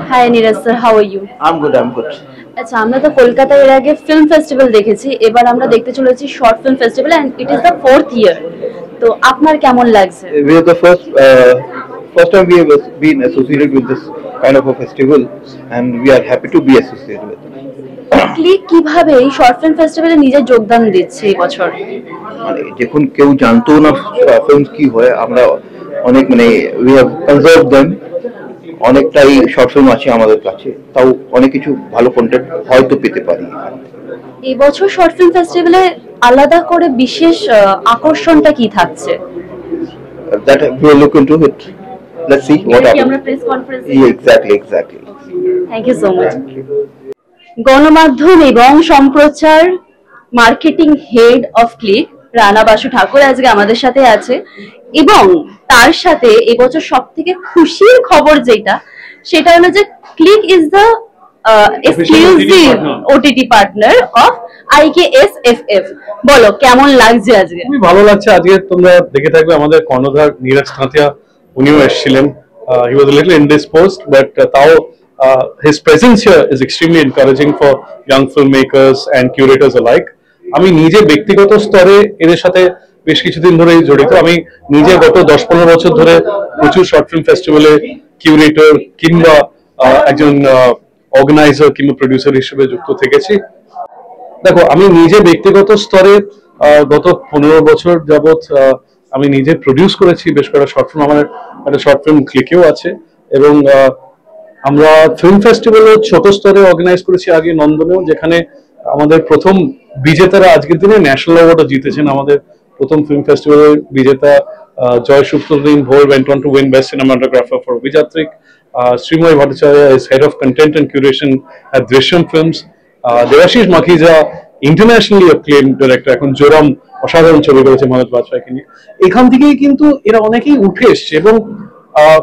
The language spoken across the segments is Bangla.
Hi Neeraj sir, how are you? I'm good, I'm good. আচ্ছা, আমরা তো কলকাতায় এর আগে ফিল্ম ফেস্টিভ্যাল দেখেছি, এবার আমরা দেখতে চলেছি short film festival and it is the fourth year. তো আপনার কেমন লাগছে? We are the first time we have been associated with this kind of a festival, and we are happy to be associated with it. Click কিভাবে এই শর্ট ফিল্ম ফেস্টিভ্যালে নিজের যোগদান দিচ্ছে এই বছর? মানে যখন কেউ জানতো না ফিল্ম কি হয়, আমরা অনেক মানে উই হ্যাভ কনজার্ভ দেম, অনেকটাই শর্ট ফিল্ম আছে আমাদের কাছে, তাও অনেক কিছু ভালো কন্টেন্ট হয়তো পেতে পারি। এই বছর শর্ট ফিল্ম ফেস্টিভ্যালে আলাদা করে বিশেষ আকর্ষণটা কি থাকছে? That we will look into it. Let's see what happens. আমরা press conference. Yeah, exactly. Thank you so much. গণমাধ্যম এবং সম্প্রচার marketing head of Click Rana Basu Thakur আজকে আমাদের সাথে আছে, এবং তার সাথে এবছর সব থেকে খুশির খবর যেটা, সেটা হলো যে click is the exclusive OTT partner of IKSFF। বলো কেমন লাগছে আজকে? খুবই ভালো লাগছে। আজকে তোমরা দেখে থাকবে আমাদের কর্ণধার নীরাজ তাঁতিয়া, উনিও এসেছিলেন। He was a little indisposed, but তাও his presence here is extremely encouraging for young filmmakers and curators alike. আমি নিজে ব্যক্তিগত স্তরে এদের সাথে বেশ কিছুদিন ধরেই জড়িত। আমি নিজে গত 10-15 বছর ধরে প্রচুর শর্ট ফিল্ম ফেস্টিভ্যালে কিউরেটর কিংবা একজন অর্গানাইজার কিংবা প্রডিউসার হিসেবে যুক্ত থেকেছি। দেখো, আমি নিজে ব্যক্তিগত স্তরে গত 15 বছর যাবৎ আমি নিজে প্রডিউস করেছি বেশ কয়েকটা শর্ট ফিল্ম। আমার একটা শর্ট ফিল্ম ক্লিকেও আছে, এবং আমরা ফিল্ম ফেস্টিভ্যালও ছোট স্তরে অর্গানাইজ করেছি আগে নন্দনেও, যেখানে আমাদের প্রথম বিজেতারা আজকের দিনে ন্যাশনাল অ্যাওয়ার্ডও জিতেছেন। আমাদের প্রথম ফিল্ম ফেস্টিভ্যালের বিজেতা জয় সুপ্রদিন ভোর went on to win Best Cinematographer for Vijatrik. Srimoy Bhattacharya is Head of Content and Curation at Drishyam Films. Devashish Makhija, internationally acclaimed director, এখন জোরাম অসাধারণ ছবি করেছে মনোজ বাজপেয়ীকে নিয়ে। এখান থেকেই কিন্তু এরা অনেকেই উঠে এসছে, এবং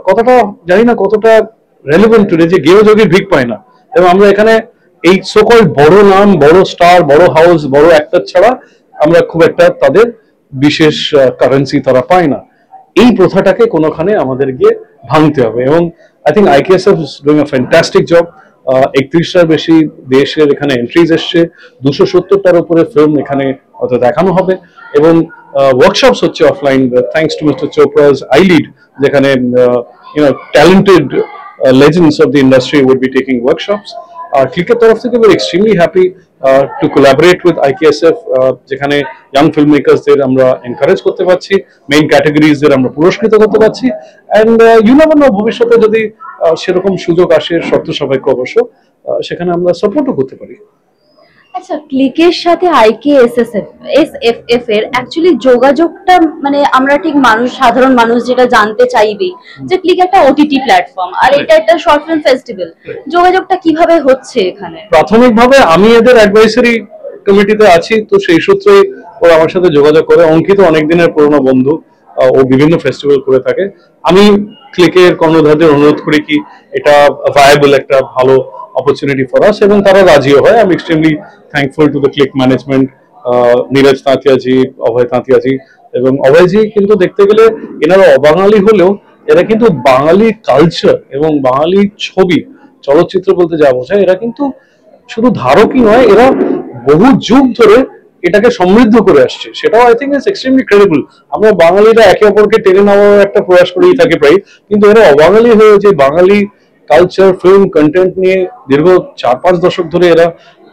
কতটা জানি না কতটা রেলেভেন্ট টুডে যে গেও যোগীর ভিক পায় না। এবং আমরা এখানে এই সকল বড় নাম, বড় স্টার, বড় হাউস, বড় অ্যাক্টর ছাড়া আমরা খুব একটা তাদের বিশেষ কারেন্সি তারা পায় না। এই প্রথাটাকে কোনোখানে আমাদের গিয়ে ভাঙতে হবে, এবং I think IKSF is doing a fantastic job. 31টার বেশি দেশের এখানে এন্ট্রিজ এসছে, 270টার উপরে ফিল্ম এখানে হয়তো দেখানো হবে, এবং ওয়ার্কশপস হচ্ছে offline thanks to mister Chopra's I lead, যেখানে talented legends of the industry would be taking workshops. ক্লিকের তরফ থেকে we're extremely happy to collaborate with IKSF, যেখানে young filmmakers-দের আমরা এনকারেজ করতে পারছি, মেইন ক্যাটাগরিজদের আমরা পুরস্কৃত করতে পারছি, and you never know ভবিষ্যতে যদি সেরকম সুযোগ আসে শর্ত সাপেক্ষ অবশ্য, সেখানে আমরা সাপোর্টও করতে পারি। আচ্ছা, ক্লিকের সাথে IKSFF এর অ্যাকচুয়ালি যোগাযোগটা, মানে আমরা ঠিক সাধারণ মানুষ যেটা জানতে চাইবে যে ক্লিক একটা OTT প্ল্যাটফর্ম আর এটা একটা শর্ট ফিল্ম ফেস্টিভ্যাল, যোগাযোগটা কিভাবে হচ্ছে এখানে? প্রাথমিকভাবে আমি এদের অ্যাডভাইসারি কমিটিতে আছি, তো সেই সূত্রে ওরা আমার সাথে যোগাযোগ করে। অঙ্কিত অনেক দিনের পুরনো বন্ধু, ও বিভিন্ন ফেস্টিভ্যাল করে থাকে। আমি ক্লিকের কর্ণধারদের অনুরোধ করি কি এটা ভায়াবল একটা ভালো opportunity for us, এবং তারা রাজিও হয়। আমি extremely thankful to the Click management, Niraj Tantiaji, Abhay Tantiaji. এবং অভয়জি কিন্তু দেখতে গেলে এনারা অবাঙালি হলেও এরা কিন্তু বাঙালি কালচার এবং বাঙালি ছবি চলচ্চিত্র বলতে যা বোঝায়, এরা কিন্তু শুধু ধারকই নয়, এরা বহু যুগ ধরে এটাকে সমৃদ্ধ করে আসছে। সেটাও I think is extremely credible. আমরা বাঙালিরা একে অপরকে টেনে নেওয়ার একটা প্রয়াস করেই থাকি প্রায়, কিন্তু এরা অবাঙালি হয়ে যে বাঙালি কালচার ফিল্ম কন্টেন্ট নিয়ে দীর্ঘ 4-5 দশক ধরে এরা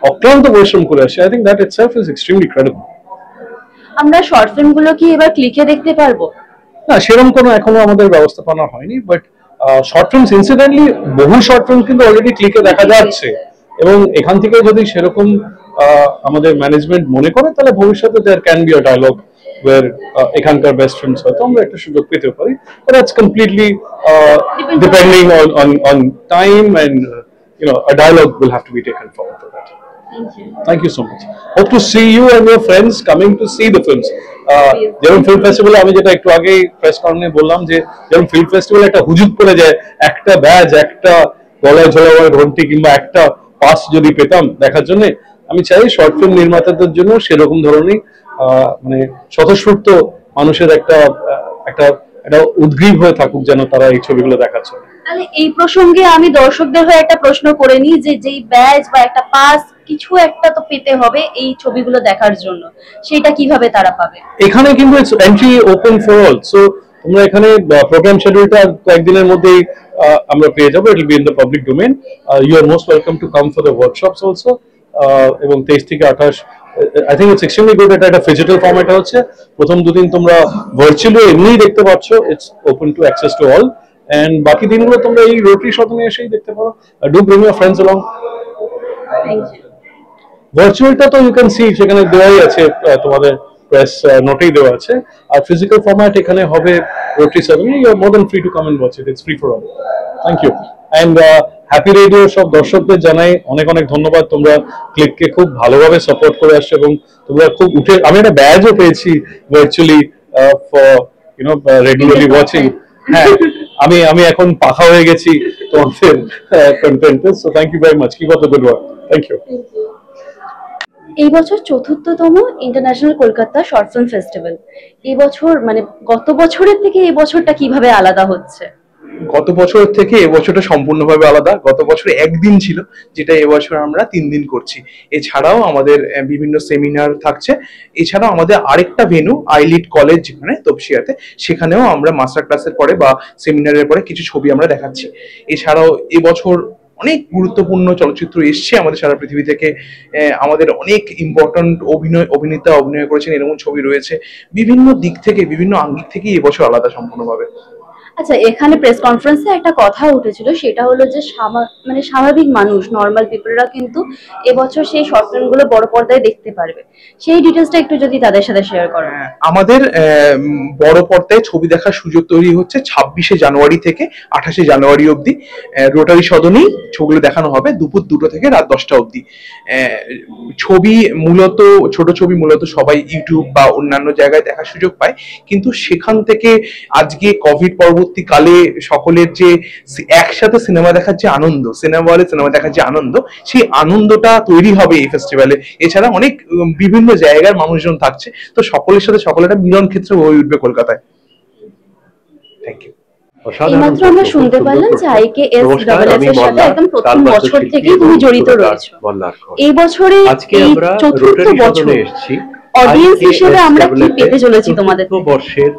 অক্লান্ত পরিশ্রম করে আসছে। I think that itself is extremely credible. আমরা শর্ট ফিল্মগুলো কি এবার ক্লিকে দেখতে পারবো? না, সেরকম কোনো এখনো আমাদের ব্যবস্থাপনা হয়নি, বাট শর্ট ফিল্মস ইনসিডেন্টলি বহু শর্ট ফিল্ম কিন্তু অলরেডি ক্লিকে দেখা যাচ্ছে, এবং এখান থেকে যদি সেরকম আমাদের ম্যানেজমেন্ট মনে করে তাহলে ভবিষ্যতে there can be a dialogue where এখানকার বেস্ট ফিল্মস হয়তো আমরা একটা সুযোগ পেতে পারি, but that's completely depending on time, and a dialogue will have to be taken forward for that. Thank you so much. Hope to see you and your friends coming to see the films. যেমন ফিল্ম ফেস্টিভ্যালে আমি যেটা একটু আগেই প্রেস কর্নারে বললাম, যে যেমন ফিল্ম ফেস্টিভ্যালে একটা হুজুগ পড়ে যায়, একটা ব্যাজ, একটা গলায় ঝোলাবার ঘন্টি কিংবা একটা পাস যদি পেতাম দেখার জন্য, আমি চাই শর্ট ফিল্ম নির্মাতাদের জন্য সেরকম ধরনের মানে স্বতঃস্ফূর্ত মানুষের একটা একটা উদ্গ্রীব হয়ে থাকুক যেন তারা এই ছবিগুলো দেখার জন্য। তাহলে এই প্রসঙ্গে আমি দর্শকদের হয়ে একটা প্রশ্ন করে নিই যে যেই ব্যাজ বা একটা পাস কিছু একটা তো পেতে হবে এই ছবিগুলো দেখার জন্য, সেটা কিভাবে তারা পাবে? এখানে কিন্তু entry open for all, so তোমরা এখানে প্রোগ্রাম শিডিউলটা কয়েকদিনের মধ্যেই আমরা পেয়ে যাবো, it will be in the public domain. You are most welcome to come for the workshops also. এবং 23 থেকে 28 I think it's extremely good, এটা একটা ফিজিক্যাল ফরম্যাট হচ্ছে। প্রথম দুদিন তোমরা ভার্চুয়ালি এমনিই দেখতে পাচ্ছ, it's open to access to all, and বাকি দিনগুলো তোমরা এই রোটারি সদনে এসেই দেখতে পারো। Do bring your friends along. ভার্চুয়ালটা তো ইউ ক্যান সি, সেখানে দেওয়াই আছে, তোমাদের প্রেস নোটেই দেওয়া আছে। আর ফিজিক্যাল ফরম্যাট এখানে হবে রোটারি সদনে। You are more than free to come and watch it, it's free for all. Thank you. And happy radio সব দর্শকদের জানাই অনেক অনেক ধন্যবাদ, তোমরা ক্লিককে খুব ভালোভাবে সাপোর্ট করে আসছো এবং তোমরা খুব উঠে, আমি একটা ব্যাজও পেয়েছি virtually for you know regularly watching. হ্যাঁ, আমি এখন পাখা হয়ে গেছি তোমাদের কন্টেন্টে, so thank you very much, keep up the good work. Thank you. এই বছর ৪র্থতম international Kolkata short film festival. এই বছর মানে গত বছরের থেকে এই বছরটা কিভাবে আলাদা হচ্ছে? গত বছর থেকে এবছরটা সম্পূর্ণভাবে আলাদা। গত বছর একদিন ছিল, যেটা এবছর আমরা 3 দিন করছি। এছাড়াও আমাদের বিভিন্ন সেমিনার থাকছে। এছাড়াও আমাদের আরেকটা ভেন্যু আইলিট কলেজ, যেখানে তপসিয়াতে, সেখানেও আমরা মাস্টার ক্লাসের পরে বা সেমিনারের পরে কিছু ছবি আমরা দেখাচ্ছি। এছাড়াও এবছর অনেক গুরুত্বপূর্ণ চলচ্চিত্র এসছে আমাদের সারা পৃথিবী থেকে। আমাদের অনেক ইম্পর্ট্যান্ট অভিনেতা অভিনয় করেছেন, এরকম ছবি রয়েছে। বিভিন্ন দিক থেকে, বিভিন্ন আঙ্গিক থেকেই এবছর আলাদা সম্পূর্ণভাবে। আচ্ছা, এখানে প্রেস কনফারেন্সে একটা কথা উঠেছিল, সেটা হলো যে মানে স্বাভাবিক মানুষ, নর্মাল পিপলরা কিন্তু এবছর সেই শর্ট ফিল্মগুলো বড় পর্দায় দেখতে পারবে। সেই ডিটেলসটা একটু যদি তাদের সাথে শেয়ার করেন। আমাদের বড় পর্দায় ছবি দেখার সুযোগ তৈরি হচ্ছে 26শে জানুয়ারি থেকে 28শে জানুয়ারি অবধি। রোটারি সদনেই ছবিগুলো দেখানো হবে দুপুর 2টো থেকে রাত 10টা অবধি। ছবি মূলত, ছোট ছবি মূলত সবাই ইউটিউব বা অন্যান্য জায়গায় দেখার সুযোগ পায়, কিন্তু সেখান থেকে আজকে কোভিড পরবর্তীকালে সকলের যে একসাথে সিনেমা দেখার যে আনন্দ, সিনেমা হলে সিনেমা দেখার যে আনন্দ, সেই আনন্দটা তৈরি হবে এই ফেস্টিভ্যালে। এছাড়া অনেক বিভিন্ন জায়গার মানুষজন থাকছে, তো সকলের সাথে সকলের একটা মিলন ক্ষেত্র হয়ে উঠবে কলকাতায়। Thank you. এইমাত্র আমরা শুনতে পারলাম যে IKSSSF এর সাথে একদম প্রথম বছর থেকেই তুমি জড়িত রয়েছো। এই বছরে এই ৪র্থ বছর অডিয়েন্স হিসেবে আমরা কি পেতে চলেছি তোমাদের বর্ষের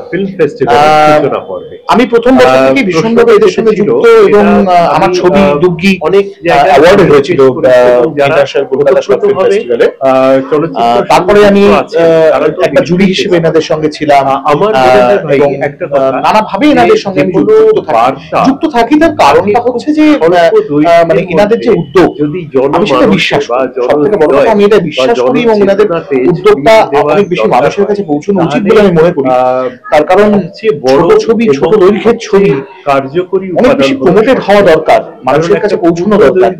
ফিল্ম ফেস্টিভ্যালের সূচনা পর্বে? আমি প্রথম বছর থেকে ভীষণভাবে এদের সঙ্গে যুক্ত এবং আমার ছবি দুগ্গি অনেক অ্যাওয়ার্ড হয়েছিল ইন্টারন্যাশনাল কলকাতা শর্ট ফিল্ম ফেস্টিভ্যালে। তারপরে আমি একটা জুরি হিসেবে এনাদের সঙ্গে ছিলাম। আমার এবং নানাভাবে এনাদের সঙ্গে আমি যুক্ত থাকি। তার কারণটা হচ্ছে যে মানে এনাদের যে উদ্যোগ, আমি সেটা বিশ্বাস করি। সব থেকে বড় কথা, আমি এটা বিশ্বাস করি এবং এনাদের উদ্যোগটা অনেক বেশি মানুষের কাছে পৌঁছানো উচিত বলে আমি মনে করি। তার কারণ ছোট ছবি, ছোট দৈর্ঘ্যের ছবি কার্যকরী অনেক বেশি প্রমোটেড হওয়া দরকার, মানুষের কাছে পৌঁছানো দরকার,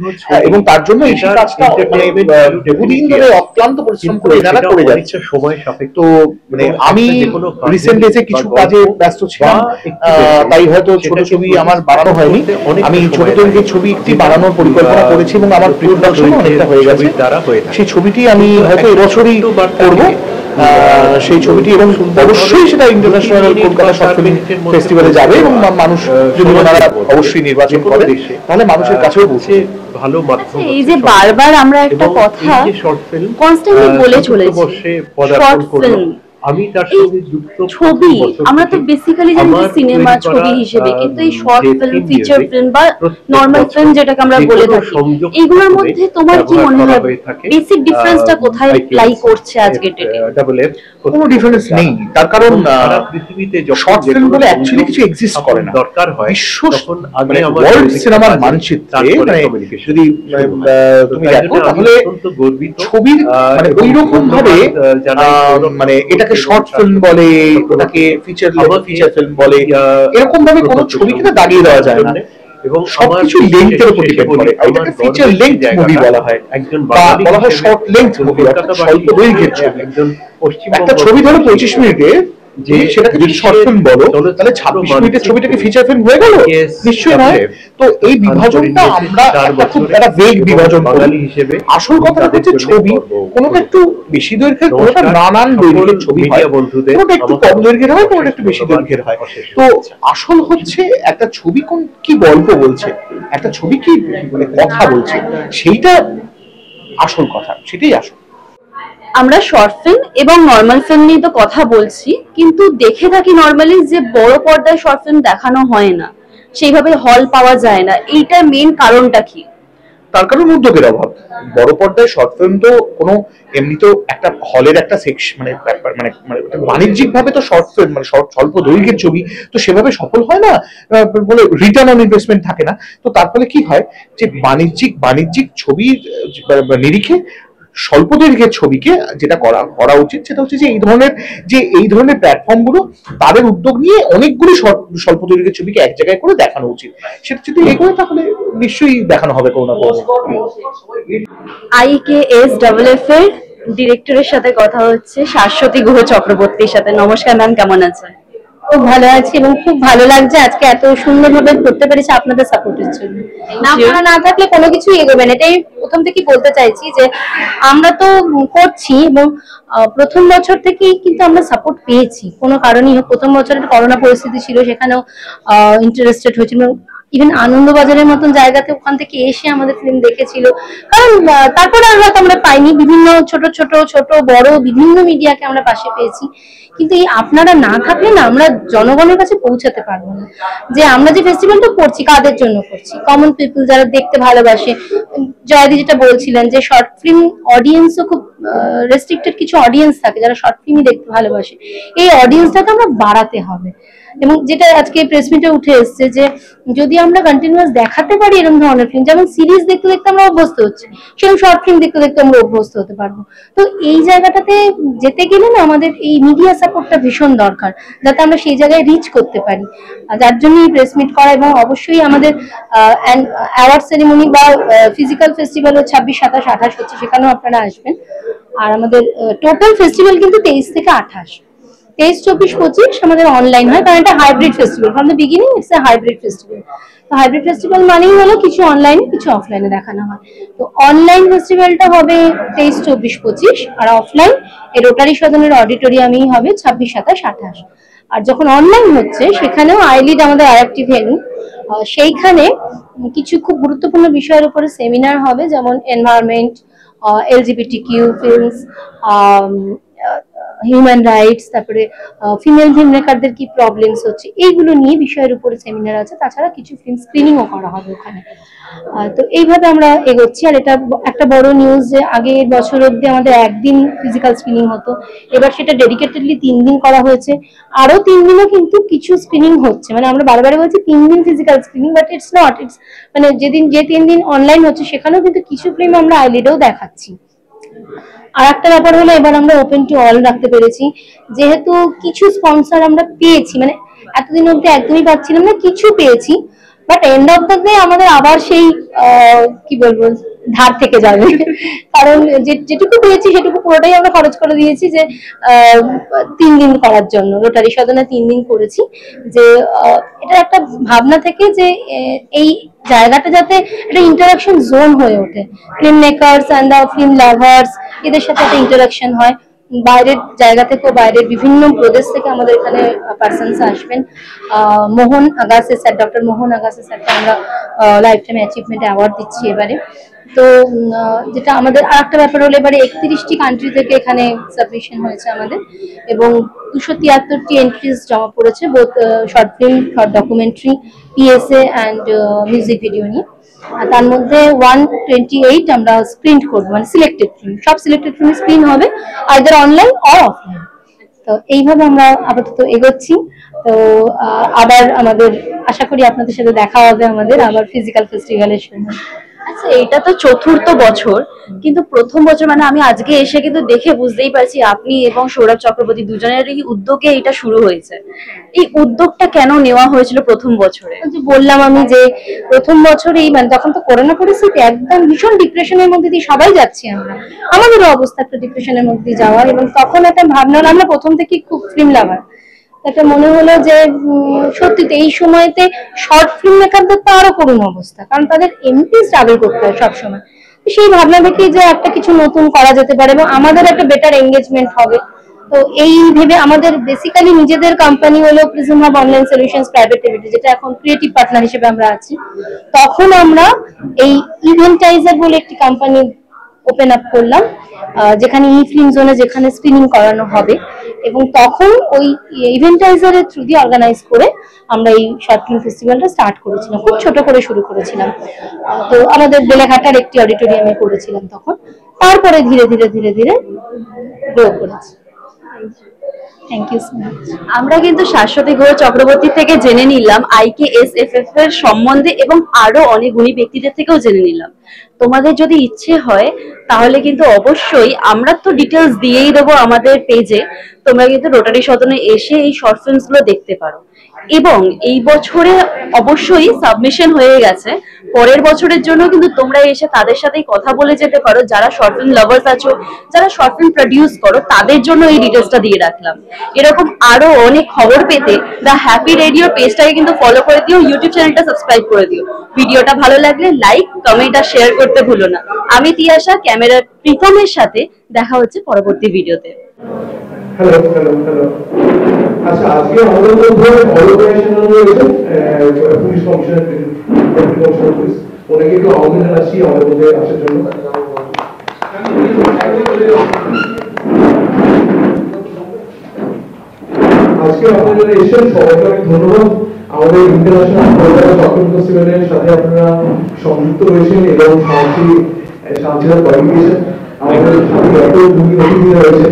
এবং তার জন্য এই কাজটা বহুদিন ধরে অক্লান্ত পরিশ্রম করে এনারা করে যাচ্ছে। সময় সাপেক্ষ। তো মানে আমি রিসেন্ট ডেজে কিছু কাজে ব্যস্ত ছিলাম, তাই হয়তো ছোট ছবি আমার বানানো হয়নি। আমি ছোট দৈর্ঘ্যের ছবি একটি বানানোর পরিকল্পনা করেছি এবং আমার প্রিপারেশন অনেকটা হয়ে গেছে। সেই ছবিটি আমি হয়তো এবছরই করব, সেই ছবিটি, এবং অবশ্যই সেটা ইন্টারন্যাশনাল কলকাতা শর্ট ফিল্ম ফেস্টিভ্যালে যাবে এবং মানুষ যদি ওনারা অবশ্যই নির্বাচন করে তাহলে মানুষের কাছেও পৌঁছে ভালো মাধ্যম। এই যে বারবার আমরা একটা কথা কনস্ট্যান্টলি বলে চলেছি, শর্ট ফিল্ম, আমি তার সঙ্গে যুক্ত ছবি আমরা তো বেসিক্যালি জানি যে সিনেমা ছবি হিসেবে, কিন্তু এই শর্ট ফিল্ম, ফিচার ফিল্ম বা নরমাল ফিল্ম যেটাকে আমরা বলে থাকি, এইগুলোর মধ্যে তোমার কি মনে হয় বেসিক ডিফারেন্সটা কোথায় লাই করছে আজকের ডেটে? কোনো ডিফারেন্স নেই। তার কারণ পৃথিবীতে শর্ট ফিল্ম বলে অ্যাকচুয়ালি কিছু এক্সিস্ট করে না। দরকার হয় বিশ্ব মানে ওয়ার্ল্ড সিনেমার মানচিত্রে মানে যদি তুমি দেখো তাহলে ছবির মানে ওইরকম ভাবে মানে এটাকে শর্ট ফিল্ম বলে, ওটাকে ফিচার ফিল্ম বলে, এরকম ভাবে কোনো ছবিকে না দাঁড়িয়ে দেওয়া যায় না, এবং সবকিছু লেন্থের উপর ডিপেন্ড করে। এটাকে ফিচার লেন্থ মুভি বলা হয় বা বলা হয় শর্ট লেন্থ মুভি, অর্থাৎ স্বল্প দৈর্ঘ্যের ছবি। একটা ছবি ধরো 25 মিনিটে, যে সেটাকে যদি শর্ট ফিল্ম বলো তাহলে 26 মিনিটের ছবিটাকে ফিচার ফিল্ম হয়ে গেল? নিশ্চয়ই নয়। তো এই বিভাজনটা আমরা একটা খুব একটা ভেগ বিভাজন করি। আসল কথাটা হচ্ছে ছবি কোনোটা একটু বেশি দৈর্ঘ্যের, কোনোটা নানান দৈর্ঘ্যের ছবি হয়, কোনোটা একটু কম দৈর্ঘ্যের হয়, কোনোটা একটু বেশি দৈর্ঘ্যের হয়। তো আসল হচ্ছে একটা ছবি কি গল্প বলছে, একটা ছবি কি মানে কথা বলছে, সেইটা আসল কথা, সেটাই আসল। আমরা শর্ট ফিল্ম এবং নর্মাল ফিল্ম নিয়ে তো কথা বলছি, কিন্তু দেখে থাকি নর্মালি যে বড় পর্দায় শর্ট ফিল্ম দেখানো হয় না, সেইভাবে হল পাওয়া যায় না। এইটার মেইন কারণটা কি? তার কারণ উদ্যোগের অভাব। বড় পর্দায় শর্ট ফিল্ম তো কোনো এমনিতেও একটা হলের একটা সেকশন মানে মানে মানে বাণিজ্যিক ভাবে তো শর্ট ফিল্ম মানে স্বল্প দৈর্ঘ্যের ছবি তো সেভাবে সফল হয় না, বলে রিটার্ন অন ইনভেস্টমেন্ট থাকে না। তো তার ফলে কি হয় যে বাণিজ্যিক ছবির নিরিখে স্বল্প দৈর্ঘ্যের ছবিকে যেটা করা উচিত সেটা হচ্ছে যে এই ধরনের প্ল্যাটফর্ম গুলো তাদের উদ্যোগ নিয়ে অনেকগুলো স্বল্প দৈর্ঘ্যের ছবিকে এক জায়গায় করে দেখানো উচিত। সেটা যদি এগোয় তাহলে নিশ্চয়ই দেখানো হবে কোনো না কোনো। IKSFF এর ডিরেক্টরের সাথে কথা হচ্ছে, শাশ্বতী গুহ চক্রবর্তীর সাথে। নমস্কার ম্যাম, কেমন আছেন? খুব ভালো আছি এবং খুব ভালো লাগছে আজকে এত সুন্দরভাবে করতে পেরেছি আপনাদের সাপোর্টের জন্য। আপনারা না থাকলে কোনো কিছু এগোবে না, এটাই প্রথম থেকেই বলতে চাইছি যে আমরা তো করছি এবং প্রথম বছর থেকেই কিন্তু আমরা সাপোর্ট পেয়েছি কোনো কারণেই হোক। প্রথম বছরের করোনা পরিস্থিতি ছিল, সেখানেও ইন্টারেস্টেড হয়েছিল। ইভেন আনন্দবাজারের মতন জায়গাতে ওখান থেকে এসে আমাদের ফিল্ম দেখেছিল, কারণ তারপরে আমরা পাইনি, বিভিন্ন ছোট বড় বিভিন্ন মিডিয়াকে আমরা পাশে পেয়েছি। কিন্তু এই আপনারা না থাকলে না আমরা জনগণের কাছে পৌঁছাতে পারবো না। যে আমরা যে ফেস্টিভ্যালটা করছি কাদের জন্য করছি, কমন পিপল যারা দেখতে ভালোবাসে। জয়াদি যেটা বলছিলেন যে শর্ট ফিল্ম অডিয়েন্সও খুব রেস্ট্রিক্টেড কিছু অডিয়েন্স থাকে যারা শর্ট ফিল্মই দেখতে ভালোবাসে, এই অডিয়েন্সটাকে আমরা বাড়াতে হবে। এবং যেটা আজকে প্রেস মিটে উঠে এসছে যে যদি আমরা কন্টিনিউয়াস দেখাতে পারি এরকম ধরনের ফিল্ম, যেমন সিরিজ দেখতে দেখতে আমরা অভ্যস্ত হচ্ছি, সেরকম শর্ট ফিল্ম দেখতে দেখতে আমরা অভ্যস্ত হতে পারবো। তো এই জায়গাটাতে যেতে গেলে না আমাদের এই মিডিয়া সাপোর্টটা ভীষণ দরকার, যাতে আমরা সেই জায়গায় রিচ করতে পারি। যার জন্য এই প্রেস মিট করা, এবং অবশ্যই আমাদের অ্যাওয়ার্ড সেরিমনি বা ফিজিক্যাল ফেস্টিভ্যাল 26, 27, 28 হচ্ছে, সেখানেও আপনারা আসবেন। আর আমাদের টোটাল ফেস্টিভ্যাল কিন্তু 23 থেকে 28, 23, 24, 25 আমাদের অনলাইন হয়, কারণ এটা hybrid festival. From the beginning it's a hybrid festival. তো হাইব্রিড ফেস্টিভ্যাল মানেই হলো কিছু অনলাইনে কিছু অফলাইনে দেখানো হয়। তো অনলাইন ফেস্টিভ্যালটা হবে 23, 24, 25, আর অফলাইন এই রোটারি সদনের অডিটোরিয়ামেই হবে 26, 27, 28। আর যখন অনলাইন হচ্ছে সেখানেও আইলিড আমাদের আরেকটি ভেন্যু, সেইখানে কিছু খুব গুরুত্বপূর্ণ বিষয়ের উপরে সেমিনার হবে, যেমন environment, LGBTQ films, human rights, তারপরে ফিমেল ফিল্ম মেকারদের কি প্রবলেমস হচ্ছে, এইগুলো নিয়ে বিষয়ের উপরে সেমিনার আছে। তাছাড়া কিছু ফিল্ম স্ক্রিনিংও করা হবে ওখানে। তো এইভাবে আমরা এগোচ্ছি। আর এটা একটা বড় নিউজ যে আগের বছর অব্দি আমাদের একদিন ফিজিক্যাল স্ক্রিনিং হতো, এবার সেটা ডেডিকেটেডলি 3 দিন করা হয়েছে। আরো 3 দিনও কিন্তু কিছু স্ক্রিনিং হচ্ছে, মানে আমরা বারবার বলছি 3 দিন physical screening, but it's not, it's মানে যে 3 দিন অনলাইন হচ্ছে সেখানেও কিন্তু কিছু ফিল্ম আমরা আইলিডেও দেখাচ্ছি। আর একটা ব্যাপার হলো এবার আমরা ওপেন টু অল রাখতে পেরেছি, যেহেতু কিছু স্পন্সর আমরা পেয়েছি, মানে এতদিন অব্দি একদমই পাচ্ছিলাম না, কিছু পেয়েছি, but end of the day আমাদের আবার সেই কি বলবো ধার থেকে যাবে। কারণ যেটুকু পেয়েছি সেটুকু পুরোটাই আমরা খরচ করে দিয়েছি যে 3 দিন করার জন্য। রোটারি সদনে 3 দিন করেছি, যে এটা একটা ভাবনা থেকে যে এই জায়গাটা যাতে একটা ইন্টারাকশন জোন হয়ে ওঠে, film makers and the film lovers এদের সাথে একটা ইন্টারাকশন হয়। বাইরের জায়গা থেকে, বাইরের বিভিন্ন প্রদেশ থেকে আমাদের এখানে পার্সনস আসবেন। মোহন আগাসে স্যার, ডক্টর মোহন আগাসে স্যারকে আমরা লাইফ টাইম অ্যাচিভমেন্ট অ্যাওয়ার্ড দিচ্ছি এবারে। তো যেটা আমাদের আর একটা ব্যাপার হলো এবারে 31টি কান্ট্রি থেকে এখানে সাবমিশন হয়েছে আমাদের, এবং 273টি এন্ট্রিজ জমা পড়েছে, both short film, short documentary, PSA and music video নিয়ে। আর তার মধ্যে 128 আমরা স্ক্রিন করবো, মানে সিলেক্টেড ফিল্ম, সব সিলেক্টেড ফিল্ম স্ক্রিন হবে, আইদার অনলাইন অর অফলাইন। তো এইভাবে আমরা আপাতত এগোচ্ছি। তো আবার আমাদের আশা করি আপনাদের সাথে দেখা হবে আমাদের আবার ফিজিক্যাল ফেস্টিভ্যালের সময়। আচ্ছা, এটা তো 4র্থ বছর, কিন্তু প্রথম বছর মানে আমি আজকে এসে কিন্তু দেখে বুঝতেই পারছি আপনি এবং সৌরভ চক্রবর্তী দুজনেরই উদ্যোগে এটা শুরু হয়েছে। এই উদ্যোগটা কেন নেওয়া হয়েছিল প্রথম বছরে? যে বললাম আমি যে প্রথম বছরেই, মানে তখন তো করোনা পরিস্থিতি, একদম ভীষণ ডিপ্রেশনের মধ্যে দিয়ে সবাই যাচ্ছি আমরা, আমাদেরও অবস্থা একটা ডিপ্রেশনের মধ্যে দিয়ে যাওয়া। এবং তখন একটা ভাবনা হলো, আমরা প্রথম থেকে খুব ফিল্ম লাভার, একটা মনে হলো যে সত্যিতে এই সময়তে শর্ট ফিল্ম মেকারদের তো আরো করুণ অবস্থা, কারণ তাদের এমনি স্ট্রাগল করতে হয় সবসময়। সেই ভাবনা থেকে যে একটা কিছু নতুন করা যেতে পারে এবং আমাদের একটা বেটার এঙ্গেজমেন্ট হবে, তো এই ভেবে আমাদের বেসিক্যালি নিজেদের কোম্পানি হলো prism hub online solutions private limited, যেটা এখন ক্রিয়েটিভ পার্টনার হিসেবে আমরা আছি। তখন আমরা এই ইভেন্টাইজার বলে একটি কোম্পানি ওপেন আপ করলাম, যেখানে ই ফিল্ম জোনে যেখানে স্ক্রিনিং করানো হবে, এবং তখন ওই ইভেন্টাইজারের থ্রু দিয়ে অর্গানাইজ করে আমরা এই শর্ট ফিল্ম ফেস্টিভ্যালটা স্টার্ট করেছিলাম। খুব ছোট করে শুরু করেছিলাম, তো আমাদের বেলেঘাটার একটি অডিটোরিয়ামে করেছিলাম তখন। তারপরে ধীরে ধীরে ধীরে ধীরে গ্রো করেছি। Thank you so much. আমরা কিন্তু শাশ্বতী ঘোষ চক্রবর্তী থেকে জেনে নিলাম IKSFF এর সম্বন্ধে এবং আরো অনেক গুণী ব্যক্তিদের থেকেও জেনে নিলাম। তোমাদের যদি ইচ্ছে হয় তাহলে কিন্তু অবশ্যই আমরা তো ডিটেলস দিয়েই দেবো আমাদের পেজে, তোমরা কিন্তু রোটারি সদনে এসে এই শর্ট ফিল্মস গুলো দেখতে পারো। এবং এই বছরে অবশ্যই সাবমিশন হয়ে গেছে, পরের বছরের জন্য কিন্তু তোমরা এসে তাদের সাথেই কথা বলে যেতে পারো। যারা শর্ট ফিল্ম লাভার্স আছো, যারা শর্ট ফিল্ম প্রডিউস করো, তাদের জন্য এই ডিটেলসটা দিয়ে রাখলাম। এরকম আরো অনেক খবর পেতে দ্য হ্যাপি রেডিও পেজটাকে কিন্তু ফলো করে দিও, ইউটিউব চ্যানেলটা সাবস্ক্রাইব করে দিও। ভিডিওটা ভালো লাগলে লাইক, কমেন্ট আর শেয়ার করতে ভুলো না। আমি তিয়াশা, ক্যামেরার প্রীতমের সাথে দেখা হচ্ছে পরবর্তী ভিডিওতে। Hello hello hello. আচ্ছা, আজকে আমাদের মধ্যে অর্গানাইজেশনাল রয়েছে police commissioner, deputy commissioner police, ওনাকে একটু আমন্ত্রণ জানাচ্ছি আমাদের মধ্যে আসার জন্য। আজকে আপনারা যারা এসেছেন সবাইকে অনেক ধন্যবাদ। আমাদের ইন্টারন্যাশনাল কলকাতা শপিং ফেস্টিভ্যালের সাথে আপনারা সংযুক্ত রয়েছেন এবং সাহায্য করে দিয়েছেন। আমাদের সাথে এত অতিথি রয়েছে,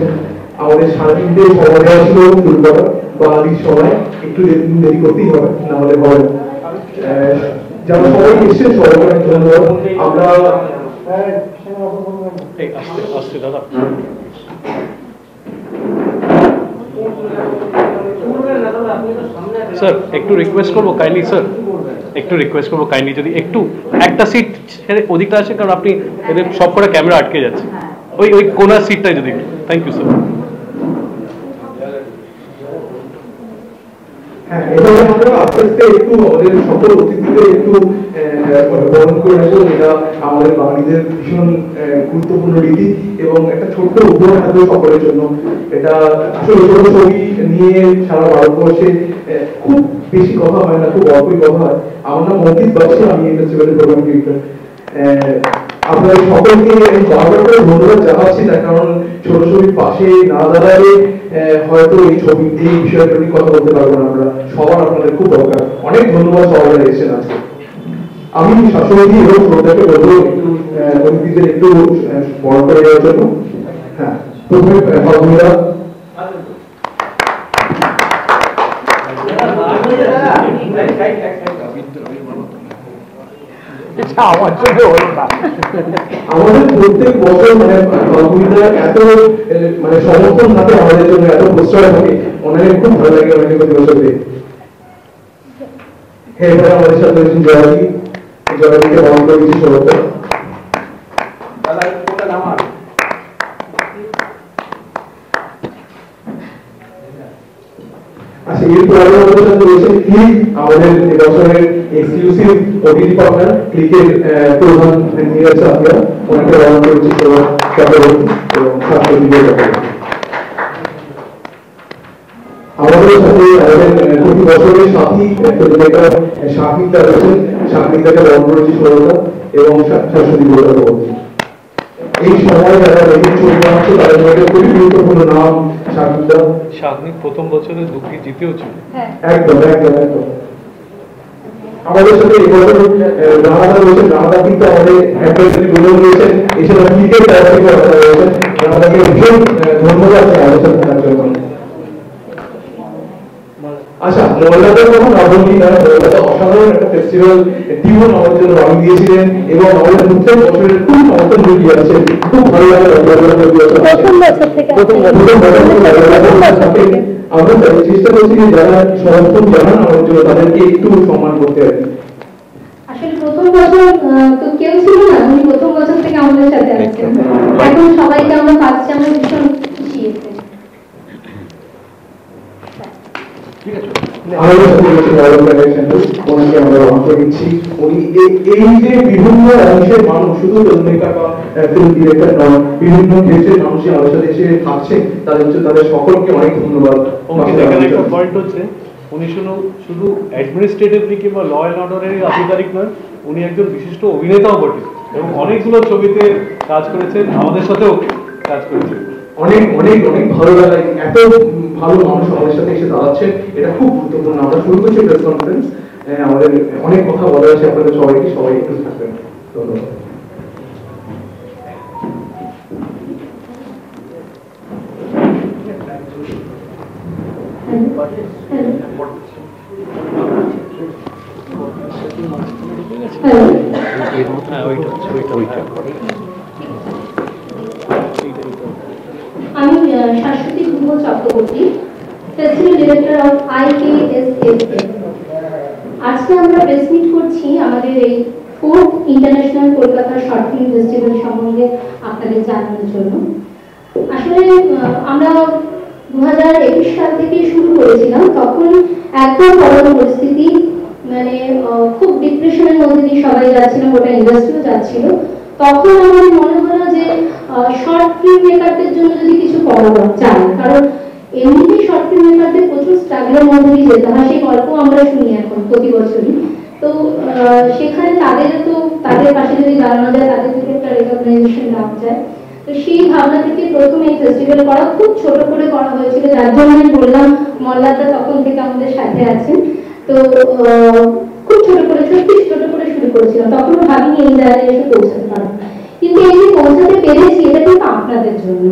আমাদের সাড়ে তিনটে সময় আসলো দুর্গা বাঙালির সময়, একটু দেরি করতেই হবে, না হলে হবে না। যারা সবাই এসেছেন সবাইকে অনেক ধন্যবাদ। আমরা স্যার একটু রিকোয়েস্ট করবো কাইন্ডলি, স্যার একটু রিকোয়েস্ট করবো কাইন্ডলি যদি একটু একটা সিট ছেড়ে ওদিকটা আসেন, কারণ আপনি এদের সব কটা ক্যামেরা আটকে যাচ্ছে, ওই ওই কোনার সিটটাই যদি একটু। Thank you sir. হ্যাঁ, এভাবে আমরা আস্তে আস্তে একটু আমাদের সকল অতিথিদের একটু বরণ করে নেবো, যেটা আমাদের বাঙালিদের ভীষণ গুরুত্বপূর্ণ রীতি এবং একটা ছোট্ট উপহার থাকবে সকলের জন্য। এটা আসলে ছোট ছবি নিয়ে সারা ভারতবর্ষে খুব বেশি কথা হয় না, খুব অল্পই কথা হয়। আমার নাম অঙ্কিত বাগচি, আমি এই ফেস্টিভ্যালের প্রোগ্রাম ডিরেক্টর। আপনাদের সকলকে বারবার করে ধন্যবাদ জানাচ্ছি, তার কারণ ছোট ছবির পাশে না দাঁড়ালে হয়তো এই ছবি এই বিষয়টা নিয়ে কথা বলতে পারবো না আমরা। সবার আপনাদের খুব দরকার। অনেক ধন্যবাদ সবাই এসেছেন আজকে। আমি শাশুড়ি এবং শ্রদ্ধাকে বলবো একটু অতিথিদের একটু বড় করে দেওয়ার জন্য। হ্যাঁ, প্রথমে ফাল্গুনিরা। আমাদের প্রত্যেক বছর মানে ফাল্গুনিরা এত মানে সমর্থন থাকে আমাদের জন্য, এত প্রশ্রয় থাকে, ওনাকে খুব ভালো লাগে ওনাকে প্রতি বছর দেখে। হ্যাঁ, এবারে আমাদের সাথে রয়েছেন জয়াদি, জয়াদিকে বরণ করে দিচ্ছি সৌরভ। আচ্ছা, এরপরে আমাদের সাথে রয়েছেন ক্লিক, আমাদের এবছরের এক্সক্লুসিভ ওটিটি পার্টনার। ক্লিকের প্রধান নীরজ সাথিয়া, ওনাকে বরণ করেছি সৌরভ চক্রবর্তী এবং ছাত্র বিজয় চক্রবর্তী। আমাদের সাথে আমাদের প্রতি বছরের সাথী শাকিদা রয়েছেন, শাকিদাকে বরণ করেছি সৌরভা এবং শাশ্বতী চক্রবর্তী। এই সময় যারা রেডিও ছবি বানাচ্ছে তাদের মধ্যে খুবই গুরুত্বপূর্ণ নাম শাকিদা। শাকিদ প্রথম বছরে দুঃখী জিতেও ছিল। একদম একদম একদম। আমাদের সাথে এবছর রানাদা রয়েছেন, রানাদা কিন্তু আমাদের অ্যাডভাইজারি বোর্ডেও রয়েছেন, এছাড়া ক্রিকেট তরফ থেকে রানাদা রয়েছেন। রানাদাকে ভীষণ ধন্যবাদ আমাদের সাথে থাকার জন্য। আচ্ছা, মহিলাদের কথা না বললি না, মহিলাদের অসাধারণ একটা ফেস্টিভ্যাল টিউন আমাদের জন্য বানিয়ে দিয়েছিলেন এবং আমাদের প্রত্যেক বছরের খুব নতুন রুটি আছে, খুব ভালো লাগে। প্রথম বছর থেকে আমরা চেষ্টা করছি যে যারা সমর্থন জানান আমাদের জন্য তাদেরকে একটু সম্মান করতে আর কি। আসলে প্রথম বছর তো কেউ ছিল না, উনি প্রথম বছর থেকে আমাদের সাথে আছেন। এখন সবাইকে আমরা পাচ্ছি, আমরা ভীষণ খুশি। আমাদের সাথে রয়েছে ওনাকে আমরা অংশ নিচ্ছি। উনি এই যে বিভিন্ন অংশের মানুষ, শুধু ফিল্মমেকার বা ফিল্ম ডিরেক্টর নন, বিভিন্ন দেশের মানুষই আমাদের সাথে এসে থাকছে, তাদের সকলকে অনেক ধন্যবাদ। এখানে একটা পয়েন্ট হচ্ছে, উনি শুধু অ্যাডমিনিস্ট্রেটিভলি কিংবা ল অ্যান্ড অর্ডারের আধিকারিক নয়, উনি একজন বিশিষ্ট অভিনেতাও বটে এবং অনেকগুলো ছবিতে কাজ করেছেন, আমাদের সাথেও কাজ করেছেন। অনেক অনেক অনেক ভালো লাগে, এত ভালো মানুষ আমাদের সাথে এসে দাঁড়াচ্ছেন, এটা খুব গুরুত্বপূর্ণ। আমরা শুরু করছি প্রেস কনফারেন্স, আমাদের অনেক কথা বলা আছে আপনাদের সবাইকে, সবাই একটু থাকবেন। ধন্যবাদ। আমি Shashwati Guha Chakraborty, festival director of IKSFF। আজকে আমরা প্রেস মিট করছি আমাদের এই 4th international Kolkata short film festival সম্বন্ধে আপনাদের জানানোর জন্য। আসলে আমরা 2021 সাল থেকে শুরু করেছিলাম, তখন একদম করোনা পরিস্থিতি, মানে খুব ডিপ্রেশনের মধ্যে দিয়ে সবাই যাচ্ছিল, গোটা ইন্ডাস্ট্রিও যাচ্ছিল। তখন আমার মনে হলো যে শর্ট ফিল্ম মেকারদের জন্য যদি কিছু করা যায়, কারণ এমনিতেই শর্ট ফিল্ম মেকারদের প্রচুর স্ট্রাগলের মধ্যে দিয়ে যেতে হয়, সেই গল্প আমরা শুনি এখন প্রতি বছরই। তো সেখানে তাদের পাশে যদি দাঁড়ানো যায়, তাদের থেকে একটা রেকগনাইজেশন দেওয়া যায়, তো সেই ভাবনা থেকে প্রথম এই ফেস্টিভ্যাল করা, খুব ছোট করে করা হয়েছিল, যার জন্য আমি বললাম মল্লাদা তখন থেকে আমাদের সাথে আছেন। তো খুব ছোট করে, সত্যি ছোট করে শুরু করেছিলাম, তখন ভাবিনি এই জায়গায় এসে পৌঁছাতে পারবো, কিন্তু এই যে পৌঁছাতে পেরেছি এটা কিন্তু আপনাদের জন্য।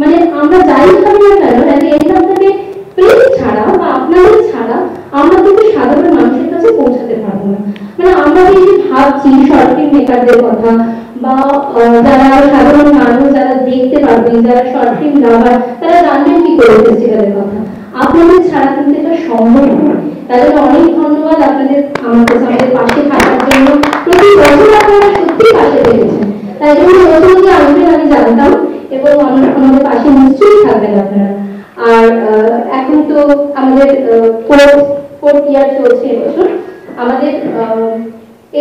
মানে আমরা যাই ভাবি না কেন, এখান থেকে প্রেস ছাড়া বা আপনাদের ছাড়া আমরা কিন্তু সাধারণ মানুষের কাছে পৌঁছাতে পারবো না। মানে আমরা এই যে ভাবছি শর্ট ফিল্ম মেকারদের কথা, বা যারা সাধারণ মানুষ যারা দেখতে পারবেন, যারা শর্ট ফিল্ম লাভার, তারা জানবেন কি করে ফেস্টিভ্যালের কথা, আপনাদের ছাড়া কিন্তু এটা সম্ভব নয়। তাই জন্য অনেক ধন্যবাদ আপনাদের আমাদের পাশে থাকার জন্য। প্রতি বছর আপনারা সত্যি পাশে থেকেছেন, তাই জন্য বছর যে আসবেন আমি জানতাম, এবং আমাদের পাশে নিশ্চয়ই থাকবেন আপনারা। আর এখন তো আমাদের 4th ইয়ার চলছে এবছর। আমাদের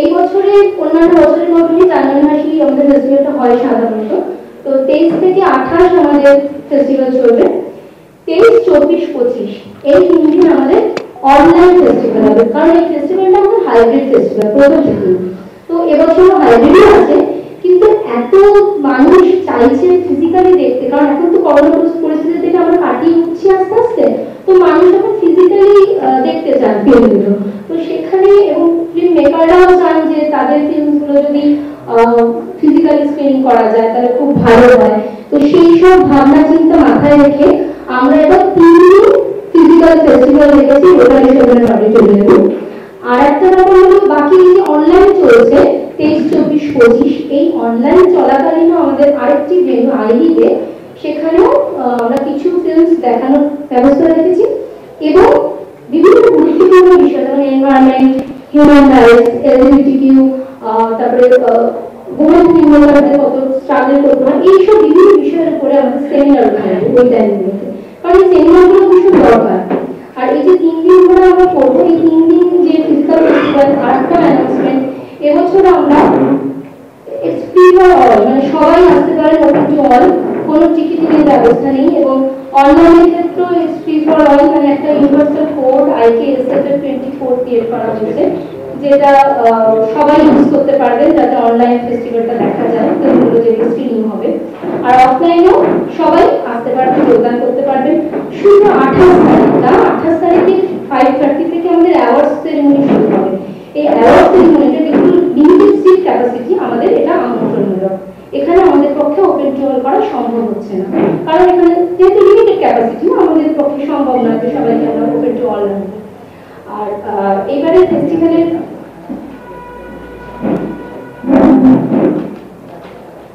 এই বছরে অন্যান্য বছরের মতনই জানুয়ারি মাসেই আমাদের ফেস্টিভ্যালটা হয় সাধারণত। তো 23 থেকে 28 আমাদের ফেস্টিভ্যাল চলবে। 23, 24, 25 এই 3 দিন আমাদের অনলাইন ফেস্টিভ্যাল হবে, কারণ এই ফেস্টিভ্যালটা আমাদের হাইব্রিড ফেস্টিভ্যাল প্রথম। তো এবছর হাইব্রিডই আছে, কিন্তু এত মানুষ চাইছে ফিজিক্যালি দেখতে, কারণ এখন তো করোনা পরিস্থিতি থেকে আমরা কাটিয়ে উঠছি আস্তে আস্তে, তো মানুষ এখন ফিজিক্যালি দেখতে চান ফিল্মগুলো। তো সেখানে এবং ফিল্ম মেকাররাও চান যে তাদের ফিল্মগুলো যদি ফিজিক্যালি স্ক্রিনিং করা যায় তাহলে খুব ভালো হয়। তো সেই সব ভাবনা চিন্তা মাথায় রেখে আমরা এবার 3 দিন ফিজিক্যাল ফেস্টিভ্যাল রেখেছি রোটারি সদনের অডিটোরিয়ামে। আর একটা ব্যাপার হলো, বাকি যে অনলাইন চলছে 23, 24, 25, এই অনলাইন চলাকালীন আমাদের আরেকটি ভেন্যু আইডিতে, সেখানেও আমরা কিছু ফিল্মস দেখানোর ব্যবস্থা রেখেছি, এবং বিভিন্ন গুরুত্বপূর্ণ বিষয় যেমন এনভায়রনমেন্ট, হিউম্যান রাইটস, এলজিবিটিকিউ, তারপরে ওমেন ফিল্মমেকারদের কত স্ট্রাগল করতে হয়, এইসব বিভিন্ন বিষয়ের উপরে আমাদের সেমিনার হয় ওই টাইমগুলোতে, কারণ এই সেমিনারগুলো ভীষণ দরকার। আর এই যে 3 দিন ধরে আমরা করবো, এই 3 দিন যে ফিজিক্যাল ফেস্টিভ্যাল, আরেকটা অ্যানাউন্সমেন্ট, এবছর আমরা ফ্রি ফর অল, মানে সবাই আসতে পারেন, ওপেন টু অল, কোনো টিকিটের ব্যবস্থা নেই, এবং অনলাইনের ক্ষেত্রেও ফ্রি ফর অল, মানে একটা ইউনিভার্সাল কোড IKSFF 24 ক্রিয়েট করা হয়েছে, যেটা সবাই ইউজ করতে পারবেন, যাতে অনলাইন ফেস্টিভ্যালটা দেখা যায়, ফিল্মগুলো যে স্ক্রিনিং হবে। আর অফলাইনেও সবাই আসতে পারবেন, যোগদান করতে পারবেন। শুধু 28 তারিখে 5:30 থেকে আমাদের অ্যাওয়ার্ডস সেরিমনি শুরু হবে। এই অ্যাওয়ার্ড সেরিমনিটা কিন্তু লিমিটেড সিট ক্যাপাসিটি, আমাদের এটা আমন্ত্রণমূলক, এখানে আমাদের পক্ষে ওপেন টু অল করা সম্ভব হচ্ছে না, কারণ এখানে যেহেতু লিমিটেড ক্যাপাসিটি আমাদের পক্ষে সম্ভব নয় যে সবাইকে আমরা ওপেন টু অল রাখবো। আর এইবারে ফেস্টিভ্যালের